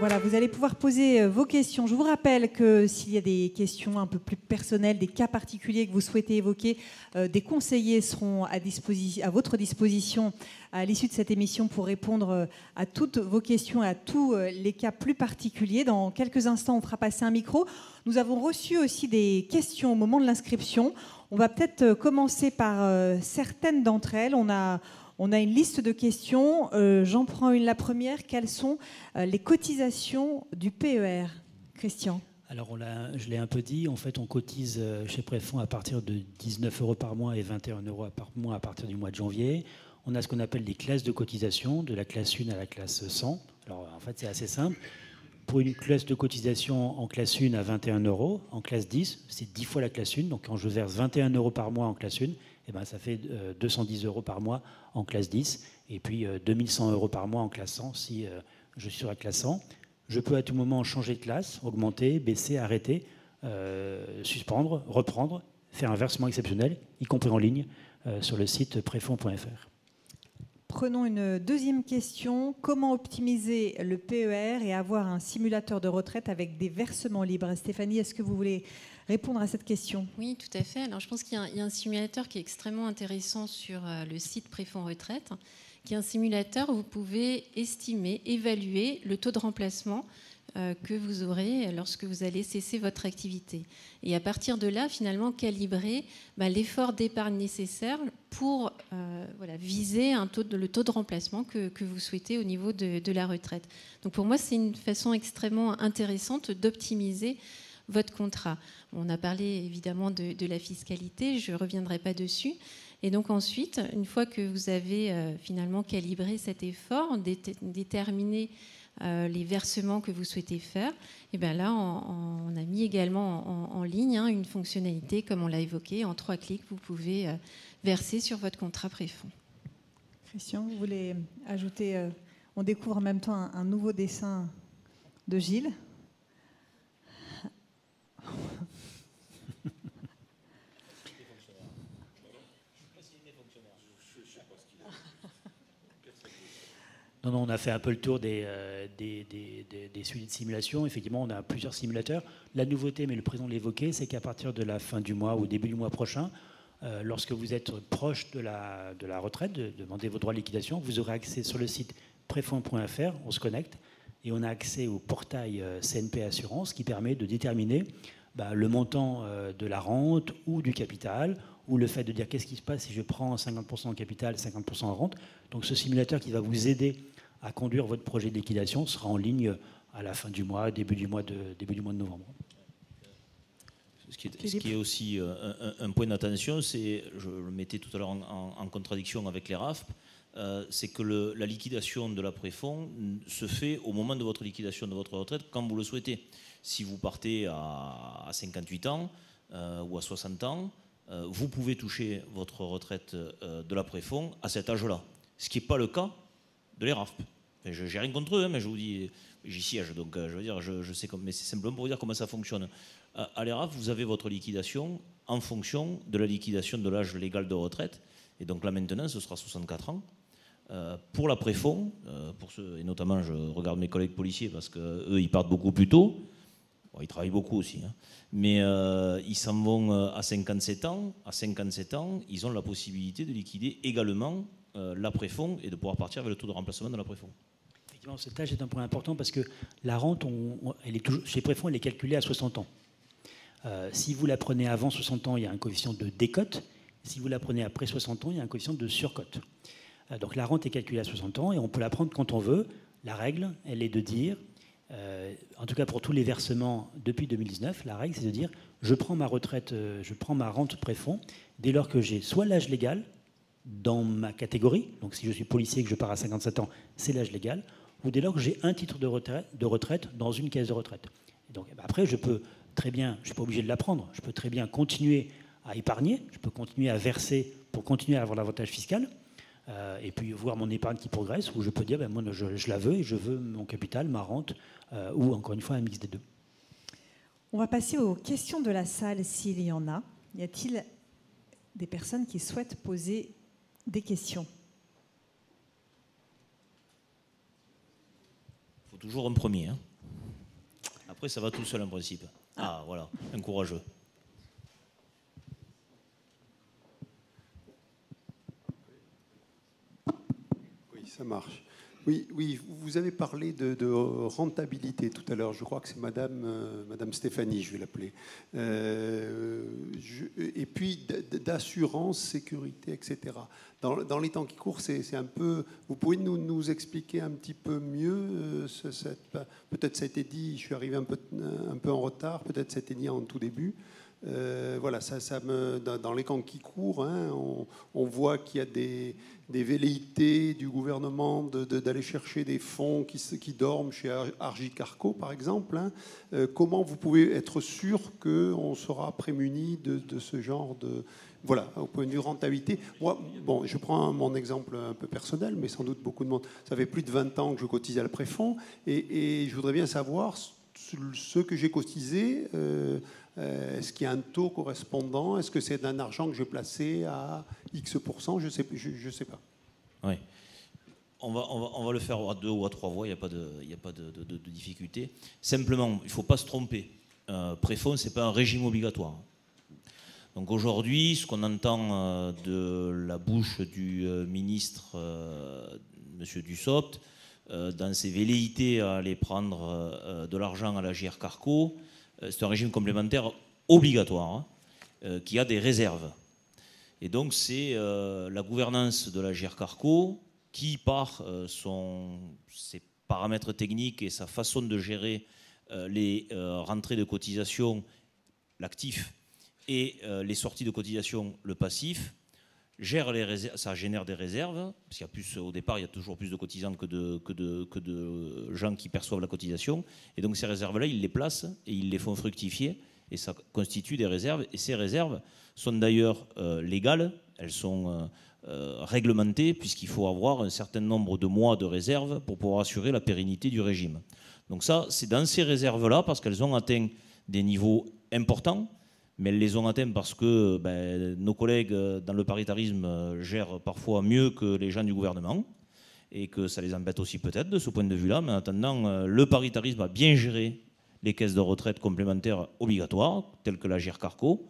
Voilà, vous allez pouvoir poser vos questions. Je vous rappelle que s'il y a des questions un peu plus personnelles, des cas particuliers que vous souhaitez évoquer, des conseillers seront à votre disposition à l'issue de cette émission pour répondre à toutes vos questions, à tous les cas plus particuliers. Dans quelques instants, on fera passer un micro. Nous avons reçu aussi des questions au moment de l'inscription. On va peut-être commencer par certaines d'entre elles. On a une liste de questions. J'en prends la première. Quelles sont les cotisations du PER? Christian. Alors, je l'ai un peu dit. En fait, on cotise chez Préfonds à partir de 19 € par mois et 21 € par mois à partir du mois de janvier. On a ce qu'on appelle des classes de cotisation, de la classe 1 à la classe 100. Alors, en fait, c'est assez simple. Pour une classe de cotisation en classe 1 à 21 €, en classe 10, c'est 10 fois la classe 1. Donc, quand je verse 21 € par mois en classe 1, eh ben, ça fait 210 € par mois en classe 10 et puis 2100 € par mois en classe 100 si je suis sur la classe 100. Je peux à tout moment changer de classe, augmenter, baisser, arrêter, suspendre, reprendre, faire un versement exceptionnel, y compris en ligne, sur le site préfonds.fr. Prenons une deuxième question. Comment optimiser le PER et avoir un simulateur de retraite avec des versements libres? Stéphanie, est-ce que vous voulez répondre à cette question? Oui, tout à fait. Alors, je pense qu'il y a un simulateur qui est extrêmement intéressant sur le site Préfonds Retraite, qui est un simulateur où vous pouvez estimer, évaluer le taux de remplacement que vous aurez lorsque vous allez cesser votre activité. Et à partir de là, finalement, calibrer l'effort d'épargne nécessaire pour viser le taux de remplacement que vous souhaitez au niveau de la retraite. Donc pour moi, c'est une façon extrêmement intéressante d'optimiser votre contrat. On a parlé évidemment de la fiscalité, je ne reviendrai pas dessus. Et donc ensuite, une fois que vous avez finalement calibré cet effort, déterminé les versements que vous souhaitez faire, et bien là, on a mis également en ligne une fonctionnalité, comme on l'a évoqué, en 3 clics, vous pouvez verser sur votre contrat préfonds. Christian, vous voulez ajouter, on découvre en même temps un nouveau dessin de Gilles. Non, on a fait un peu le tour des suites de simulation. Effectivement, on a plusieurs simulateurs. La nouveauté, mais le président l'évoquait, c'est qu'à partir de la fin du mois ou début du mois prochain, lorsque vous êtes proche de la retraite, de demander vos droits de liquidation, vous aurez accès sur le site préfonds.fr, on se connecte, et on a accès au portail CNP Assurance qui permet de déterminer le montant de la rente ou du capital, ou le fait de dire qu'est-ce qui se passe si je prends 50% en capital, 50% en rente. Donc ce simulateur qui va vous aider à conduire votre projet de liquidation sera en ligne à la fin du mois, début du mois de novembre. Ce qui est aussi un point d'attention, c'est, je le mettais tout à l'heure en contradiction avec les RAFP, c'est que la liquidation de l'après-fonds se fait au moment de votre liquidation de votre retraite quand vous le souhaitez. Si vous partez à 58 ans ou à 60 ans, vous pouvez toucher votre retraite de l'après-fonds à cet âge-là. Ce qui n'est pas le cas de l'ERAFP. Je n'ai rien contre eux, mais je vous dis, j'y siège, donc je veux dire, je sais mais c'est simplement pour vous dire comment ça fonctionne. À l'ERAFP, vous avez votre liquidation en fonction de la liquidation de l'âge légal de retraite. Et donc là maintenant, ce sera 64 ans. Pour l'après-fonds, et notamment je regarde mes collègues policiers parce qu'eux, ils partent beaucoup plus tôt. Bon, ils travaillent beaucoup aussi, mais ils s'en vont à 57 ans. À 57 ans, ils ont la possibilité de liquider également l'après-fonds et de pouvoir partir avec le taux de remplacement de l'après-fonds. Effectivement, cet âge est un point important parce que la rente, elle est toujours, chez préfonds, elle est calculée à 60 ans. Si vous la prenez avant 60 ans, il y a un coefficient de décote. Si vous la prenez après 60 ans, il y a un coefficient de surcote. Donc la rente est calculée à 60 ans et on peut la prendre quand on veut. La règle, elle est de dire, en tout cas pour tous les versements depuis 2019, la règle c'est de dire je prends ma retraite, je prends ma rente préfonds dès lors que j'ai soit l'âge légal dans ma catégorie, donc si je suis policier et que je pars à 57 ans, c'est l'âge légal, ou dès lors que j'ai un titre de retraite dans une caisse de retraite. Et donc après je peux très bien, je ne suis pas obligé de la prendre, je peux très bien continuer à épargner, je peux continuer à verser pour continuer à avoir l'avantage fiscal. Et puis voir mon épargne qui progresse, où je peux dire, moi je la veux et je veux mon capital, ma rente, ou encore une fois un mix des deux. On va passer aux questions de la salle s'il y en a. Y a-t-il des personnes qui souhaitent poser des questions? Il faut toujours un premier. Après, ça va tout seul en principe. Ah, voilà, un courageux. Ça marche. Oui, vous avez parlé de rentabilité tout à l'heure. Je crois que c'est Madame Stéphanie, je vais l'appeler. Et puis d'assurance, sécurité, etc. Dans les temps qui courent, c'est un peu. Vous pouvez nous expliquer un petit peu mieux. Peut-être ça a été dit. Je suis arrivé un peu en retard. Peut-être ça a été dit en tout début. Voilà, dans les temps qui courent, on voit qu'il y a des velléités du gouvernement d'aller chercher des fonds qui dorment chez Argicarco, par exemple. Comment vous pouvez être sûr qu'on sera prémuni de ce genre de... Voilà, au point de vue rentabilité. Moi, bon, je prends mon exemple un peu personnel, mais sans doute beaucoup de monde. Ça fait plus de 20 ans que je cotise à le préfonds, et je voudrais bien savoir ce que j'ai cotisé. Est-ce qu'il y a un taux correspondant? Est-ce que c'est un argent que je vais placer à X%? Je sais pas. Oui. On va le faire à 2 ou à 3 voies, il n'y a pas de difficulté. Simplement, il ne faut pas se tromper. Préfonds, ce n'est pas un régime obligatoire. Donc aujourd'hui, ce qu'on entend de la bouche du ministre, M. Dussopt, dans ses velléités à aller prendre de l'argent à la JR Carco, c'est un régime complémentaire obligatoire qui a des réserves. Et donc c'est la gouvernance de la JR Carco qui, par ses paramètres techniques et sa façon de gérer les rentrées de cotisation, l'actif, et les sorties de cotisation, le passif, gère les réserves, ça génère des réserves, parce qu'il y a plus, au départ, il y a toujours plus de cotisants que de gens qui perçoivent la cotisation. Et donc ces réserves-là, ils les placent et ils les font fructifier. Et ça constitue des réserves. Et ces réserves sont d'ailleurs légales, elles sont réglementées, puisqu'il faut avoir un certain nombre de mois de réserves pour pouvoir assurer la pérennité du régime. Donc ça, c'est dans ces réserves-là, parce qu'elles ont atteint des niveaux importants, mais elles les ont atteints parce que nos collègues dans le paritarisme gèrent parfois mieux que les gens du gouvernement, et que ça les embête aussi peut-être de ce point de vue-là. Mais en attendant, le paritarisme a bien géré les caisses de retraite complémentaires obligatoires, telles que la GIR Carco.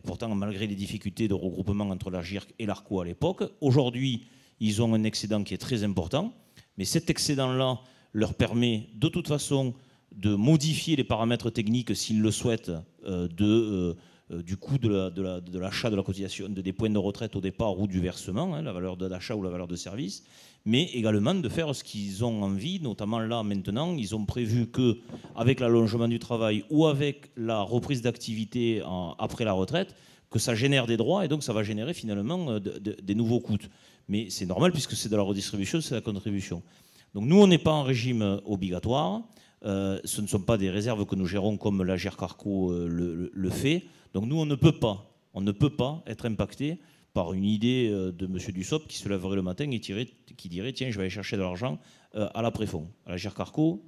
Pourtant, malgré les difficultés de regroupement entre la GIR et l'ARCO à l'époque, aujourd'hui, ils ont un excédent qui est très important, mais cet excédent-là leur permet de toute façon de modifier les paramètres techniques, s'ils le souhaitent, du coût de l'achat de la cotisation, des points de retraite au départ ou du versement, la valeur de l'achat ou la valeur de service, mais également de faire ce qu'ils ont envie, notamment là maintenant, ils ont prévu qu'avec l'allongement du travail ou avec la reprise d'activité après la retraite, que ça génère des droits et donc ça va générer finalement des nouveaux coûts. Mais c'est normal puisque c'est de la redistribution, c'est de la contribution. Donc nous, on n'est pas en régime obligatoire. Ce ne sont pas des réserves que nous gérons comme la GIR Carco le fait. Donc nous, on ne peut pas être impacté par une idée de M. Dussopt qui se lèverait le matin et qui dirait « Tiens, je vais aller chercher de l'argent à la Préfond ». À la GIR Carco,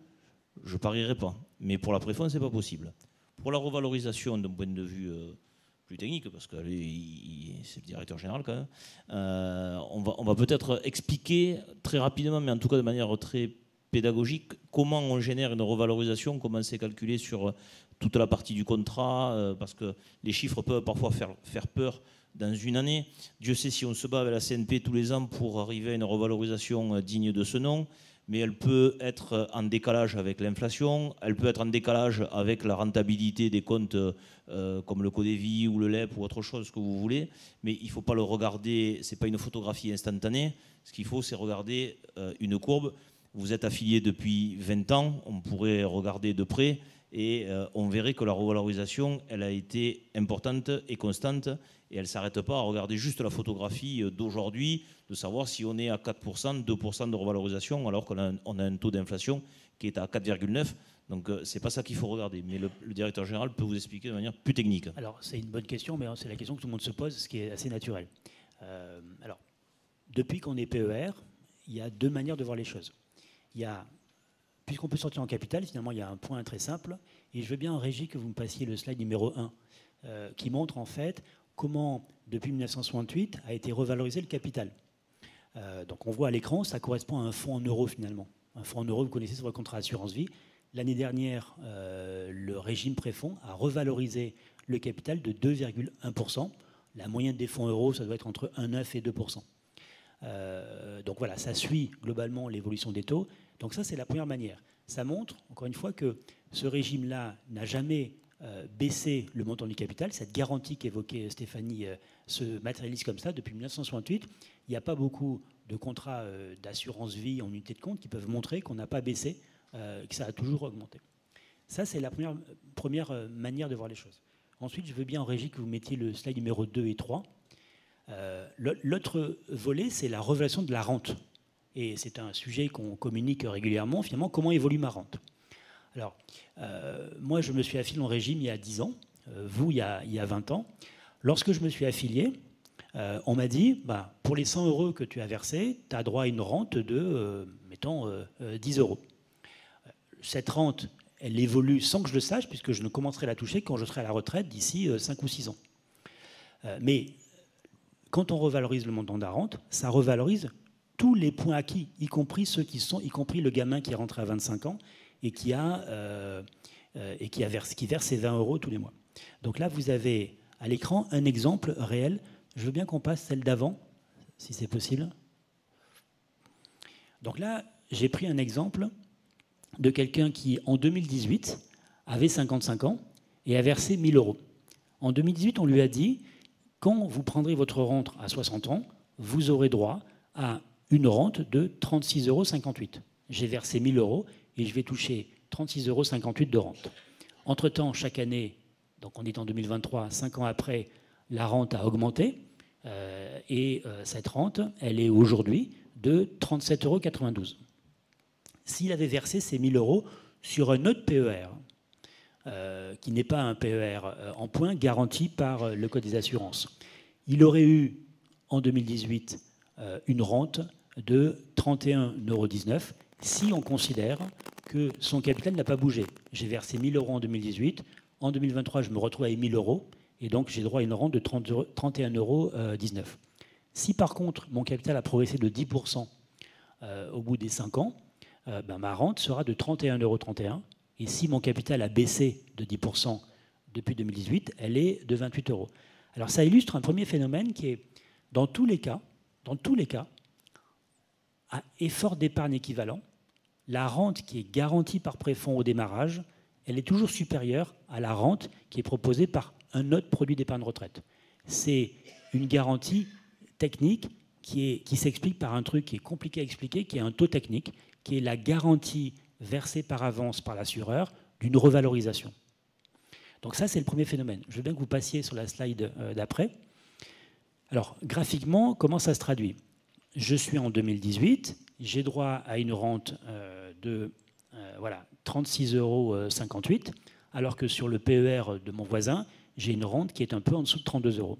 je ne parierai pas. Mais pour la Préfond, ce n'est pas possible. Pour la revalorisation d'un point de vue plus technique, parce que c'est le directeur général quand même, on va peut-être expliquer très rapidement, mais en tout cas de manière très pédagogique, comment on génère une revalorisation, comment c'est calculé sur toute la partie du contrat, parce que les chiffres peuvent parfois faire peur dans une année. Dieu sait si on se bat avec la CNP tous les ans pour arriver à une revalorisation digne de ce nom, mais elle peut être en décalage avec l'inflation, elle peut être en décalage avec la rentabilité des comptes comme le Codévi ou le LEP ou autre chose que vous voulez, mais il ne faut pas le regarder, ce n'est pas une photographie instantanée, ce qu'il faut c'est regarder une courbe. Vous êtes affilié depuis 20 ans, on pourrait regarder de près et on verrait que la revalorisation, elle a été importante et constante et elle ne s'arrête pas à regarder juste la photographie d'aujourd'hui, de savoir si on est à 4%, 2% de revalorisation alors qu'on a un taux d'inflation qui est à 4,9%. Donc ce n'est pas ça qu'il faut regarder, mais le directeur général peut vous expliquer de manière plus technique. Alors c'est une bonne question, mais c'est la question que tout le monde se pose, ce qui est assez naturel. Alors, depuis qu'on est PER, il y a deux manières de voir les choses. Puisqu'on peut sortir en capital, finalement, il y a un point très simple. Et je veux bien en régie que vous me passiez le slide numéro 1, qui montre en fait comment, depuis 1968, a été revalorisé le capital. Donc on voit à l'écran, ça correspond à un fonds en euros finalement. Un fonds en euros, vous connaissez sur le contrat assurance vie. L'année dernière, le régime préfonds a revalorisé le capital de 2,1%. La moyenne des fonds euros, ça doit être entre 1,9 et 2%. Donc voilà, ça suit globalement l'évolution des taux. Donc ça, c'est la première manière. Ça montre, encore une fois, que ce régime-là n'a jamais baissé le montant du capital. Cette garantie qu'évoquait Stéphanie se matérialise comme ça depuis 1968. Il n'y a pas beaucoup de contrats d'assurance vie en unité de compte qui peuvent montrer qu'on n'a pas baissé, que ça a toujours augmenté. Ça, c'est la première manière de voir les choses. Ensuite, je veux bien en régie que vous mettiez le slide numéro 2 et 3. L'autre volet, c'est la révélation de la rente. Et c'est un sujet qu'on communique régulièrement, finalement, comment évolue ma rente. Alors, moi, je me suis affilié en régime il y a 10 ans, vous, il y a 20 ans. Lorsque je me suis affilié, on m'a dit, pour les 100 € que tu as versés, tu as droit à une rente de, mettons, 10 €. Cette rente, elle évolue sans que je le sache, puisque je ne commencerai à la toucher quand je serai à la retraite d'ici 5 ou 6 ans. Mais quand on revalorise le montant de la rente, ça revalorise tous les points acquis, y compris ceux qui sont, y compris le gamin qui est rentré à 25 ans et qui verse ses 20 € tous les mois. Donc là, vous avez à l'écran un exemple réel. Je veux bien qu'on passe celle d'avant, si c'est possible. Donc là, j'ai pris un exemple de quelqu'un qui, en 2018, avait 55 ans et a versé 1 000 €. En 2018, on lui a dit, quand vous prendrez votre rente à 60 ans, vous aurez droit à une rente de 36,58 €. J'ai versé 1 000 € et je vais toucher 36,58 € de rente. Entre-temps, chaque année, donc on est en 2023, 5 ans après, la rente a augmenté et cette rente, elle est aujourd'hui de 37,92 €. S'il avait versé ces 1 000 € sur un autre PER, qui n'est pas un PER en points garanti par le Code des assurances, il aurait eu en 2018 une rente de 31,19 € si on considère que son capital n'a pas bougé. J'ai versé 1 000 € en 2018, en 2023 je me retrouve avec 1 000 € et donc j'ai droit à une rente de 31,19 €. Si par contre mon capital a progressé de 10% au bout des 5 ans, ma rente sera de 31,31 €. Et si mon capital a baissé de 10% depuis 2018, elle est de 28 €. Alors ça illustre un premier phénomène qui est, dans tous les cas, à effort d'épargne équivalent, la rente qui est garantie par préfonds au démarrage, elle est toujours supérieure à la rente qui est proposée par un autre produit d'épargne retraite. C'est une garantie technique qui s'explique par un truc qui est compliqué à expliquer, qui est un taux technique, qui est la garantie versée par avance par l'assureur d'une revalorisation. Donc ça, c'est le premier phénomène. Je veux bien que vous passiez sur la slide d'après. Alors, graphiquement, comment ça se traduit? Je suis en 2018, j'ai droit à une rente de 36,58 €, alors que sur le PER de mon voisin, j'ai une rente qui est un peu en dessous de 32 €.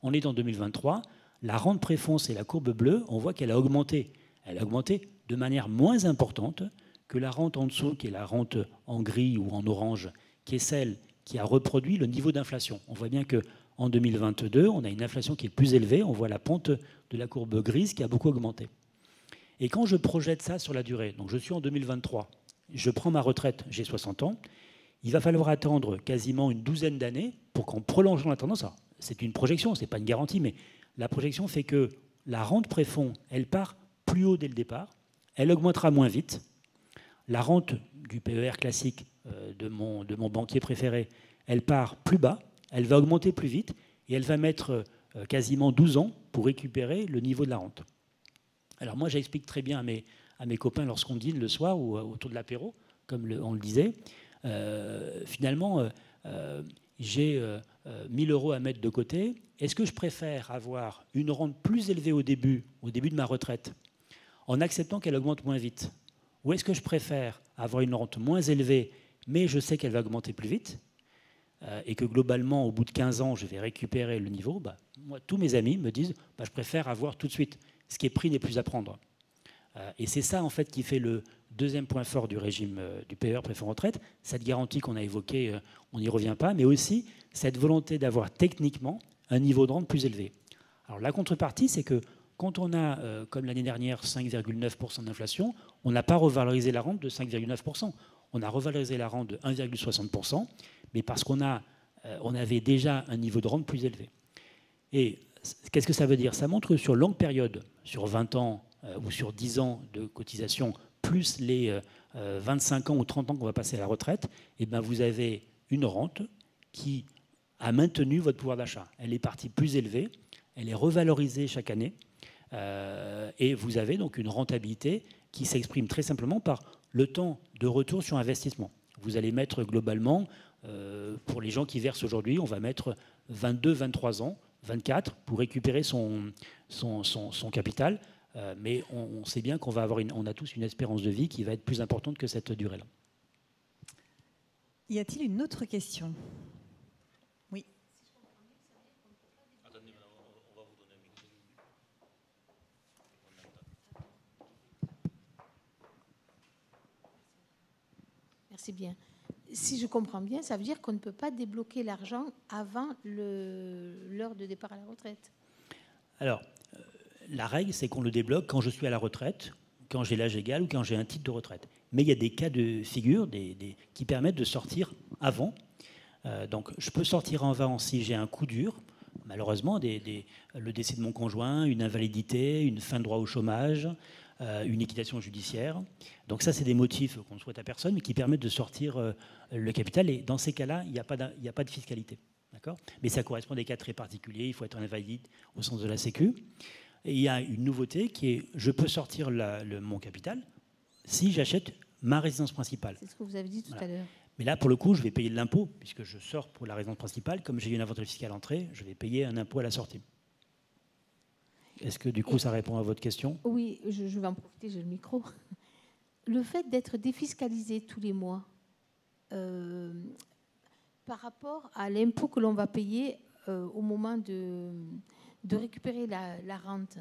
On est en 2023, la rente préfonds, c'est la courbe bleue, on voit qu'elle a augmenté. Elle a augmenté de manière moins importante que la rente en dessous, qui est la rente en gris ou en orange, qui est celle qui a reproduit le niveau d'inflation. On voit bien qu'en 2022, on a une inflation qui est plus élevée. On voit la pente de la courbe grise qui a beaucoup augmenté. Et quand je projette ça sur la durée, donc je suis en 2023, je prends ma retraite, j'ai 60 ans, il va falloir attendre quasiment une douzaine d'années pour qu'en prolongeant la tendance, c'est une projection, ce n'est pas une garantie, mais la projection fait que la rente préfonds, elle part plus haut dès le départ, elle augmentera moins vite. La rente du PER classique de mon banquier préféré, elle part plus bas, elle va augmenter plus vite et elle va mettre quasiment 12 ans pour récupérer le niveau de la rente. Alors moi, j'explique très bien à mes copains lorsqu'on dîne le soir ou autour de l'apéro, comme on le disait, finalement, j'ai 1 000 € à mettre de côté. Est-ce que je préfère avoir une rente plus élevée au début de ma retraite, en acceptant qu'elle augmente moins vite? Ou est-ce que je préfère avoir une rente moins élevée, mais je sais qu'elle va augmenter plus vite, et que globalement, au bout de 15 ans, je vais récupérer le niveau? Moi, tous mes amis me disent je préfère avoir tout de suite. Ce qui est pris n'est plus à prendre. Et c'est ça, en fait, qui fait le deuxième point fort du régime du PER préfonds retraite, cette garantie qu'on a évoquée, on n'y revient pas, mais aussi cette volonté d'avoir techniquement un niveau de rente plus élevé. Alors la contrepartie, c'est que quand on a, comme l'année dernière, 5,9% d'inflation, on n'a pas revalorisé la rente de 5,9%. On a revalorisé la rente de 1,60%, mais parce qu'on avait déjà un niveau de rente plus élevé. Et qu'est-ce que ça veut dire? Ça montre que sur longue période, sur 20 ans ou sur 10 ans de cotisation, plus les 25 ans ou 30 ans qu'on va passer à la retraite, et vous avez une rente qui a maintenu votre pouvoir d'achat. Elle est partie plus élevée, elle est revalorisée chaque année, et vous avez donc une rentabilité qui s'exprime très simplement par le temps de retour sur investissement. Vous allez mettre globalement, pour les gens qui versent aujourd'hui, on va mettre 22, 23 ans, 24 pour récupérer son capital, mais on sait bien qu'on on a tous une espérance de vie qui va être plus importante que cette durée-là. Y a-t-il une autre question? Oui. Attendez, madame, on va vous donner un micro. Merci bien. Si je comprends bien, ça veut dire qu'on ne peut pas débloquer l'argent avant l'heure de départ à la retraite. Alors, la règle, c'est qu'on le débloque quand je suis à la retraite, quand j'ai l'âge égal ou quand j'ai un titre de retraite. Mais il y a des cas de figure qui permettent de sortir avant. Donc, je peux sortir avant si j'ai un coup dur, malheureusement, le décès de mon conjoint, une invalidité, une fin de droit au chômage, une liquidation judiciaire. Donc ça, c'est des motifs qu'on ne souhaite à personne, mais qui permettent de sortir le capital. Et dans ces cas-là, il n'y a pas de fiscalité. Mais ça correspond à des cas très particuliers. Il faut être invalide au sens de la Sécu. Et il y a une nouveauté qui est, je peux sortir mon capital si j'achète ma résidence principale. C'est ce que vous avez dit tout à l'heure. Mais là, pour le coup, je vais payer de l'impôt, puisque je sors pour la résidence principale. Comme j'ai une avantage fiscale à l'entrée, je vais payer un impôt à la sortie. Est-ce que du coup, ça répond à votre question? Oui, je vais en profiter, j'ai le micro. Le fait d'être défiscalisé tous les mois, par rapport à l'impôt que l'on va payer au moment de récupérer la rente,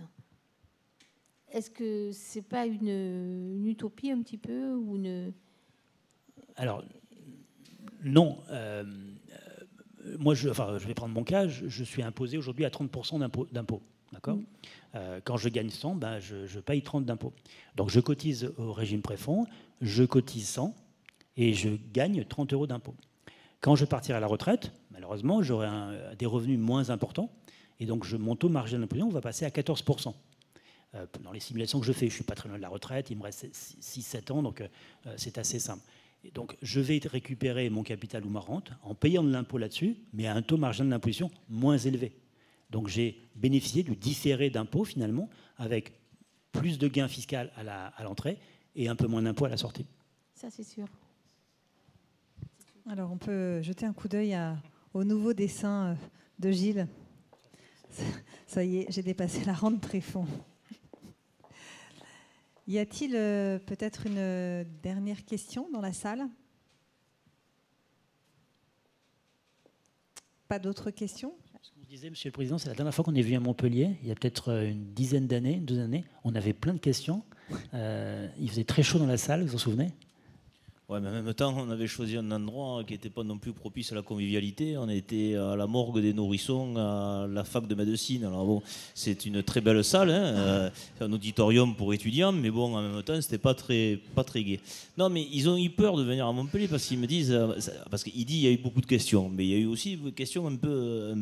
est-ce que ce n'est pas une utopie un petit peu ou une... Alors, non. Moi, je vais prendre mon cas. Je suis imposé aujourd'hui à 30% d'impôt. D'accord ? Quand je gagne 100, je paye 30 d'impôt. Donc, je cotise au régime préfonds, je cotise 100 et je gagne 30 euros d'impôt. Quand je partirai à la retraite, malheureusement, j'aurai des revenus moins importants et donc mon taux marginal d'imposition va passer à 14%. Dans les simulations que je fais, je ne suis pas très loin de la retraite, il me reste 6-7 ans, donc c'est assez simple. Et donc, je vais récupérer mon capital ou ma rente en payant de l'impôt là-dessus, mais à un taux marginal d'imposition moins élevé. Donc, j'ai bénéficié du différé d'impôt, finalement, avec plus de gains fiscaux à l'entrée et un peu moins d'impôt à la sortie. Ça, c'est sûr. Alors, on peut jeter un coup d'œil au nouveau dessin de Gilles. Ça y est, j'ai dépassé la rente préfonds. Y a-t-il peut-être une dernière question dans la salle? Pas d'autres questions? Ce que vous disiez, Monsieur le Président, c'est la dernière fois qu'on est venu à Montpellier, il y a peut-être une dizaine d'années, 2 années. On avait plein de questions. Il faisait très chaud dans la salle, vous vous en souvenez? Ouais, mais en même temps, on avait choisi un endroit qui n'était pas non plus propice à la convivialité. On était à la morgue des nourrissons, à la fac de médecine. Alors bon, c'est une très belle salle, hein, c'est un auditorium pour étudiants, mais bon, en même temps, c'était pas très gai. Non, mais ils ont eu peur de venir à Montpellier parce qu'ils me disent, parce qu'il dit il y a eu beaucoup de questions, mais il y a eu aussi des questions un peu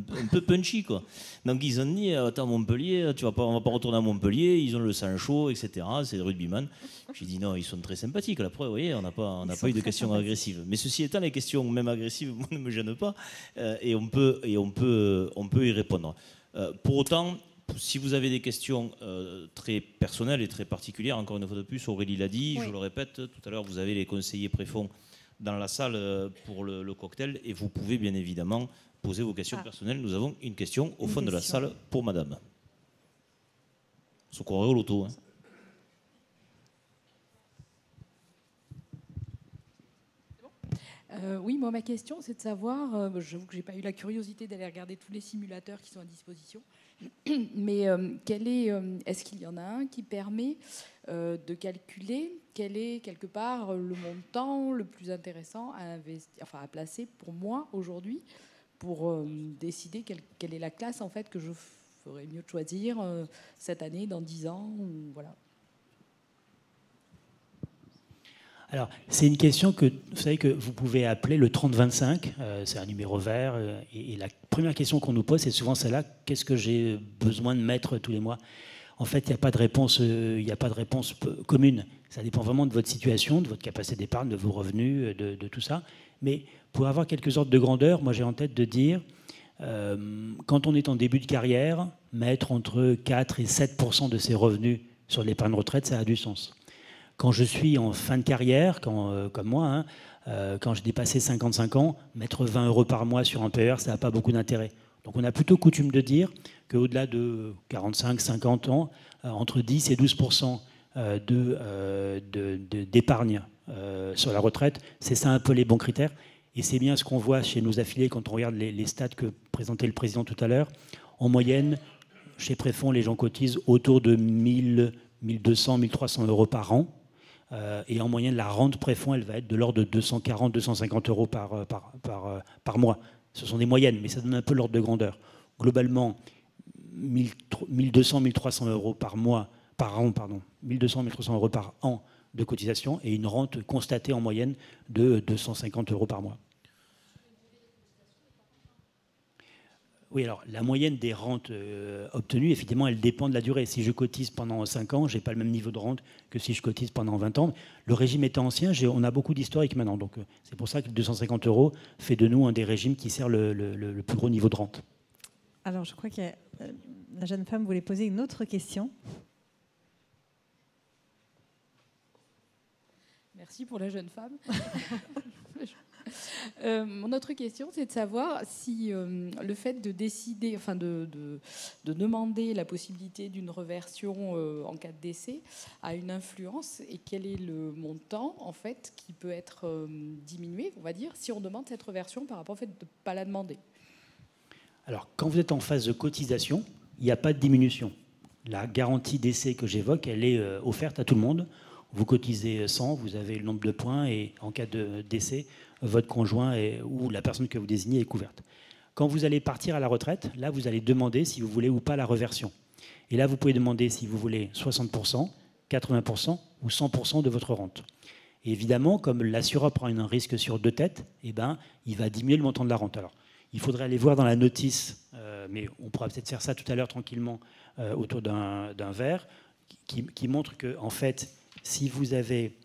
punchy, quoi. Donc ils ont dit, attends, Montpellier, on va pas retourner à Montpellier, ils ont le sang chaud, etc. C'est des rugbyman. J'ai dit non, ils sont très sympathiques. La preuve, vous voyez, on n'a pas eu de questions agressives. Mais ceci étant, les questions même agressives, moi, ne me gênent pas, et on peut y répondre. Pour autant, si vous avez des questions très personnelles et très particulières, encore une fois de plus, Aurélie l'a dit, oui. Je le répète, tout à l'heure, vous avez les conseillers préfonds dans la salle pour le cocktail, et vous pouvez bien évidemment poser vos questions personnelles. Nous avons une question au fond de la salle pour madame. Se croirait au loto, hein. Oui, moi ma question c'est de savoir, j'avoue que je n'ai pas eu la curiosité d'aller regarder tous les simulateurs qui sont à disposition, mais est-ce qu'il y en a un qui permet de calculer quel est quelque part le montant le plus intéressant à placer pour moi aujourd'hui pour décider quelle est la classe en fait que je ferais mieux de choisir cette année, dans 10 ans, ou voilà. Alors, c'est une question que vous savez que vous pouvez appeler le 3025, c'est un numéro vert, et la première question qu'on nous pose, c'est souvent celle-là, qu'est-ce que j'ai besoin de mettre tous les mois? En fait, il n'y a pas de réponse, commune. Ça dépend vraiment de votre situation, de votre capacité d'épargne, de vos revenus, de tout ça. Mais pour avoir quelques ordres de grandeur, moi j'ai en tête de dire, quand on est en début de carrière, mettre entre 4 et 7% de ses revenus sur l'épargne retraite, ça a du sens. Quand je suis en fin de carrière, comme moi, quand j'ai dépassé 55 ans, mettre 20 euros par mois sur un PER, ça n'a pas beaucoup d'intérêt. Donc on a plutôt coutume de dire qu'au-delà de 45, 50 ans, entre 10 et 12% d'épargne sur la retraite, c'est ça un peu les bons critères. Et c'est bien ce qu'on voit chez nos affiliés quand on regarde les stats que présentait le président tout à l'heure. En moyenne, chez Préfonds, les gens cotisent autour de 1000, 1200, 1300 euros par an. Et en moyenne, la rente préfonds, elle va être de l'ordre de 240, 250 euros par mois. Ce sont des moyennes, mais ça donne un peu l'ordre de grandeur. Globalement, 1200, 1300 euros par an, 1200, 1300 euros par an de cotisation et une rente constatée en moyenne de 250 euros par mois. Oui, alors la moyenne des rentes obtenues, effectivement, elle dépend de la durée. Si je cotise pendant 5 ans, je n'ai pas le même niveau de rente que si je cotise pendant 20 ans. Le régime étant ancien, on a beaucoup d'historique maintenant. Donc c'est pour ça que 250 € fait de nous un des régimes qui sert le plus gros niveau de rente. Alors je crois que la jeune femme voulait poser une autre question. Merci pour la jeune femme. Mon autre question, c'est de savoir si le fait de décider, enfin de demander la possibilité d'une reversion en cas de décès a une influence, et quel est le montant en fait qui peut être diminué, on va dire, si on demande cette reversion par rapport au fait de ne pas la demander. Alors, quand vous êtes en phase de cotisation, il n'y a pas de diminution. La garantie décès que j'évoque, elle est offerte à tout le monde. Vous cotisez 100, vous avez le nombre de points, et en cas de décès, votre conjoint ou la personne que vous désignez est couverte. Quand vous allez partir à la retraite, là, vous allez demander si vous voulez ou pas la reversion. Et là, vous pouvez demander si vous voulez 60%, 80% ou 100% de votre rente. Et évidemment, comme l'assureur prend un risque sur 2 têtes, eh ben, il va diminuer le montant de la rente. Alors, il faudrait aller voir dans la notice, mais on pourra peut-être faire ça tout à l'heure tranquillement autour d'un verre, qui montre que, en fait, si vous avez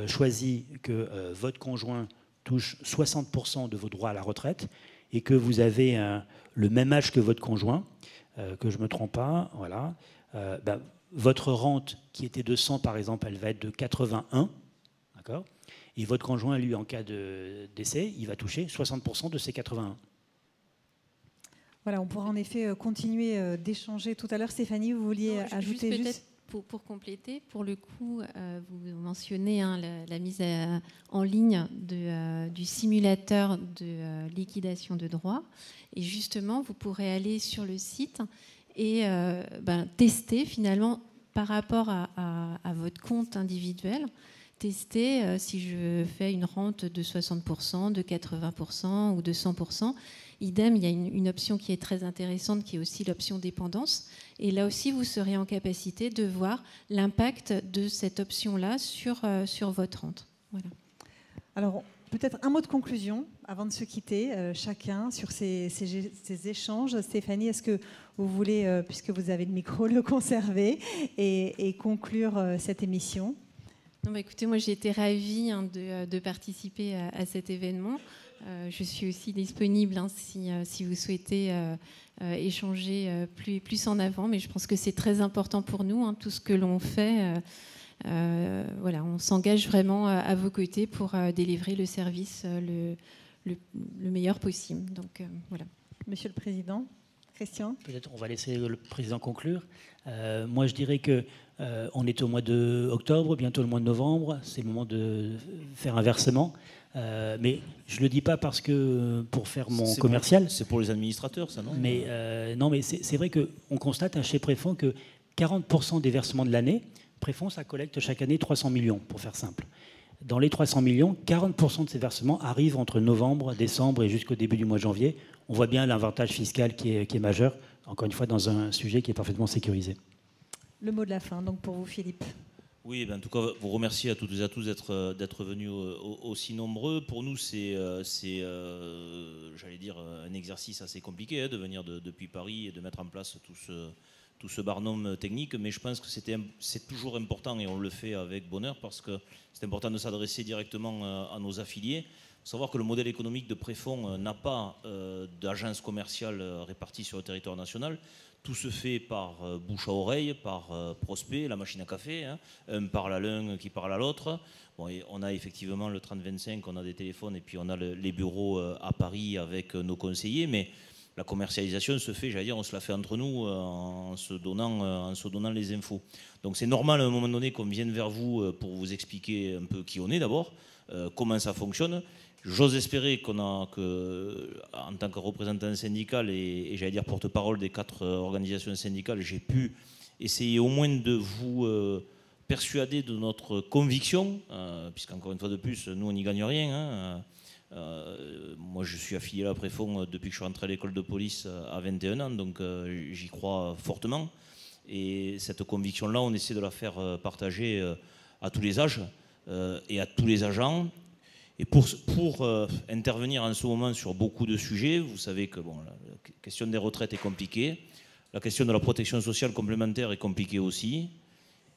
choisi que votre conjoint touche 60% de vos droits à la retraite et que vous avez le même âge que votre conjoint, que je ne me trompe pas, voilà, votre rente qui était de 100 par exemple, elle va être de 81, d'accord, et votre conjoint, lui, en cas de décès, il va toucher 60% de ces 81. Voilà, on pourra en effet continuer d'échanger tout à l'heure. Stéphanie, vous vouliez ajouter juste Pour compléter, pour le coup, vous mentionnez la mise en ligne du simulateur de liquidation de droits. Et justement, vous pourrez aller sur le site et tester finalement par rapport à votre compte individuel, tester si je fais une rente de 60%, de 80% ou de 100%. Idem, il y a une option qui est très intéressante, qui est aussi l'option dépendance. Et là aussi, vous serez en capacité de voir l'impact de cette option-là sur votre rente. Voilà. Alors, peut-être un mot de conclusion avant de se quitter, chacun, sur ces échanges. Stéphanie, est-ce que vous voulez, puisque vous avez le micro, le conserver et conclure cette émission ? Non, écoutez, moi j'ai été ravie de participer à cet événement. Je suis aussi disponible si vous souhaitez échanger plus en avant, mais je pense que c'est très important pour nous, tout ce que l'on fait. Voilà, on s'engage vraiment à vos côtés pour délivrer le service le meilleur possible. Donc voilà. Monsieur le Président, Christian ? Peut-être on va laisser le Président conclure. Moi, je dirais que on est au mois d'octobre, bientôt le mois de novembre. C'est le moment de faire un versement. Mais je ne le dis pas parce que pour faire mon commercial. C'est pour les administrateurs, ça, non ? Mais non, mais c'est vrai qu'on constate chez Préfonds que 40% des versements de l'année, Préfonds, ça collecte chaque année 300 millions, pour faire simple. Dans les 300 millions, 40% de ces versements arrivent entre novembre, décembre et jusqu'au début du mois de janvier. On voit bien l'avantage fiscal qui est majeur, encore une fois, dans un sujet qui est parfaitement sécurisé. Le mot de la fin, donc pour vous, Philippe. Oui, en tout cas, vous remercier à toutes et à tous d'être venus aussi nombreux. Pour nous, c'est j'allais dire, un exercice assez compliqué de venir depuis Paris et de mettre en place tout ce barnum technique. Mais je pense que c'est toujours important, et on le fait avec bonheur, parce que c'est important de s'adresser directement à nos affiliés. Il faut savoir que le modèle économique de Préfonds n'a pas d'agence commerciale répartie sur le territoire national. Tout se fait par bouche à oreille, par prospect, la machine à café. Un parle à l'un qui parle à l'autre. Bon, et on a effectivement le 30-25, on a des téléphones, et puis on a les bureaux à Paris avec nos conseillers. Mais la commercialisation se fait, j'allais dire, on se la fait entre nous en se donnant les infos. Donc c'est normal à un moment donné qu'on vienne vers vous pour vous expliquer un peu qui on est d'abord, comment ça fonctionne. J'ose espérer en tant que représentant syndical et j'allais dire porte-parole des 4 organisations syndicales, j'ai pu essayer au moins de vous persuader de notre conviction, puisqu'encore une fois de plus, nous on n'y gagne rien. Moi je suis affilié à Préfonds depuis que je suis rentré à l'école de police à 21 ans, donc j'y crois fortement. Et cette conviction-là, on essaie de la faire partager à tous les âges et à tous les agents. Et pour intervenir en ce moment sur beaucoup de sujets, vous savez que bon, la question des retraites est compliquée, la question de la protection sociale complémentaire est compliquée aussi,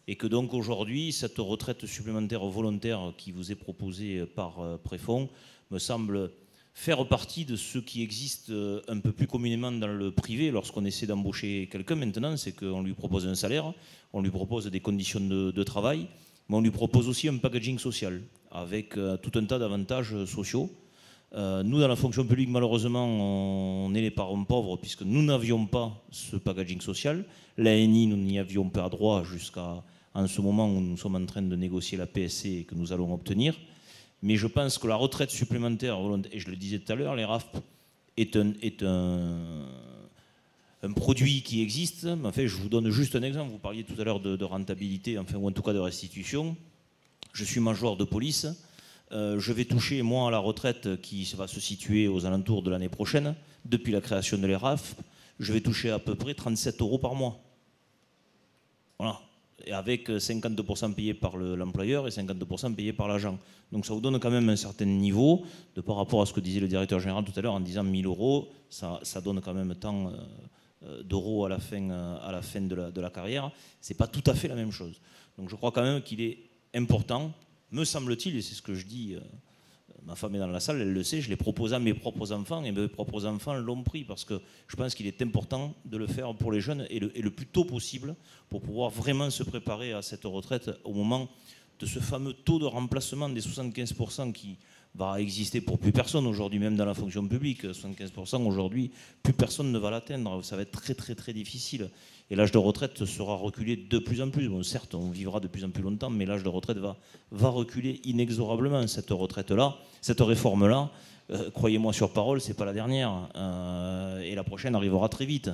et que donc aujourd'hui, cette retraite supplémentaire volontaire qui vous est proposée par Préfonds me semble faire partie de ce qui existe un peu plus communément dans le privé lorsqu'on essaie d'embaucher quelqu'un maintenant, c'est qu'on lui propose un salaire, on lui propose des conditions de travail, mais on lui propose aussi un packaging social avec tout un tas d'avantages sociaux. Nous, dans la fonction publique, malheureusement, on est les parents pauvres puisque nous n'avions pas ce packaging social. L'ANI, nous n'y avions pas droit jusqu'à en ce moment où nous sommes en train de négocier la PSC et que nous allons obtenir. Mais je pense que la retraite supplémentaire, et je le disais tout à l'heure, les RAF est un produit qui existe. En fait, je vous donne juste un exemple. Vous parliez tout à l'heure de rentabilité, enfin, ou en tout cas de restitution. Je suis major de police. Je vais toucher, moi, à la retraite qui va se situer aux alentours de l'année prochaine, depuis la création de l'ERAF, je vais toucher à peu près 37 € par mois. Voilà. Et avec 50% payés par l'employeur et 50% payés par l'agent. Donc ça vous donne quand même un certain niveau, de par rapport à ce que disait le directeur général tout à l'heure en disant 1000 €, ça donne quand même tant d'euros à la fin de la carrière. C'est pas tout à fait la même chose. Donc je crois quand même qu'il est important, me semble-t-il, et c'est ce que je dis, ma femme est dans la salle, elle le sait, je l'ai proposé à mes propres enfants, et mes propres enfants l'ont pris, parce que je pense qu'il est important de le faire pour les jeunes, et le plus tôt possible, pour pouvoir vraiment se préparer à cette retraite au moment de ce fameux taux de remplacement des 75% qui va exister pour plus personne aujourd'hui, même dans la fonction publique. 75% aujourd'hui, plus personne ne va l'atteindre, ça va être très très très difficile. Et l'âge de retraite sera reculé de plus en plus. Bon, certes, on vivra de plus en plus longtemps, mais l'âge de retraite va reculer inexorablement. Cette retraite-là, cette réforme-là, croyez-moi sur parole, c'est pas la dernière. Et la prochaine arrivera très vite.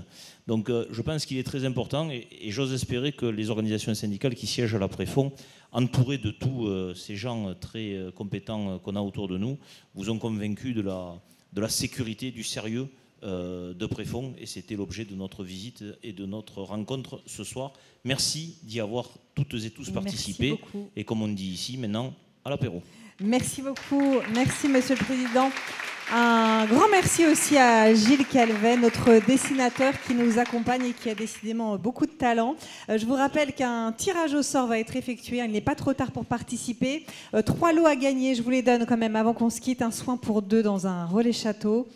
Donc je pense qu'il est très important, et j'ose espérer que les organisations syndicales qui siègent à la Préfonds, entourées de tous ces gens très compétents qu'on a autour de nous, vous ont convaincu de la sécurité, du sérieux de Préfonds, et c'était l'objet de notre visite et de notre rencontre ce soir. Merci d'y avoir toutes et tous participé. Et comme on dit ici, maintenant, à l'apéro. Merci beaucoup. Merci, Monsieur le Président. Un grand merci aussi à Gilles Calvet, notre dessinateur qui nous accompagne et qui a décidément beaucoup de talent. Je vous rappelle qu'un tirage au sort va être effectué. Il n'est pas trop tard pour participer. 3 lots à gagner. Je vous les donne quand même avant qu'on se quitte. Un soin pour 2 dans un relais château.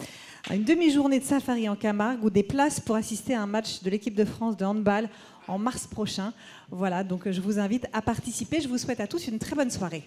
Une demi-journée de safari en Camargue ou des places pour assister à un match de l'équipe de France de handball en mars prochain. Voilà, donc je vous invite à participer. Je vous souhaite à tous une très bonne soirée.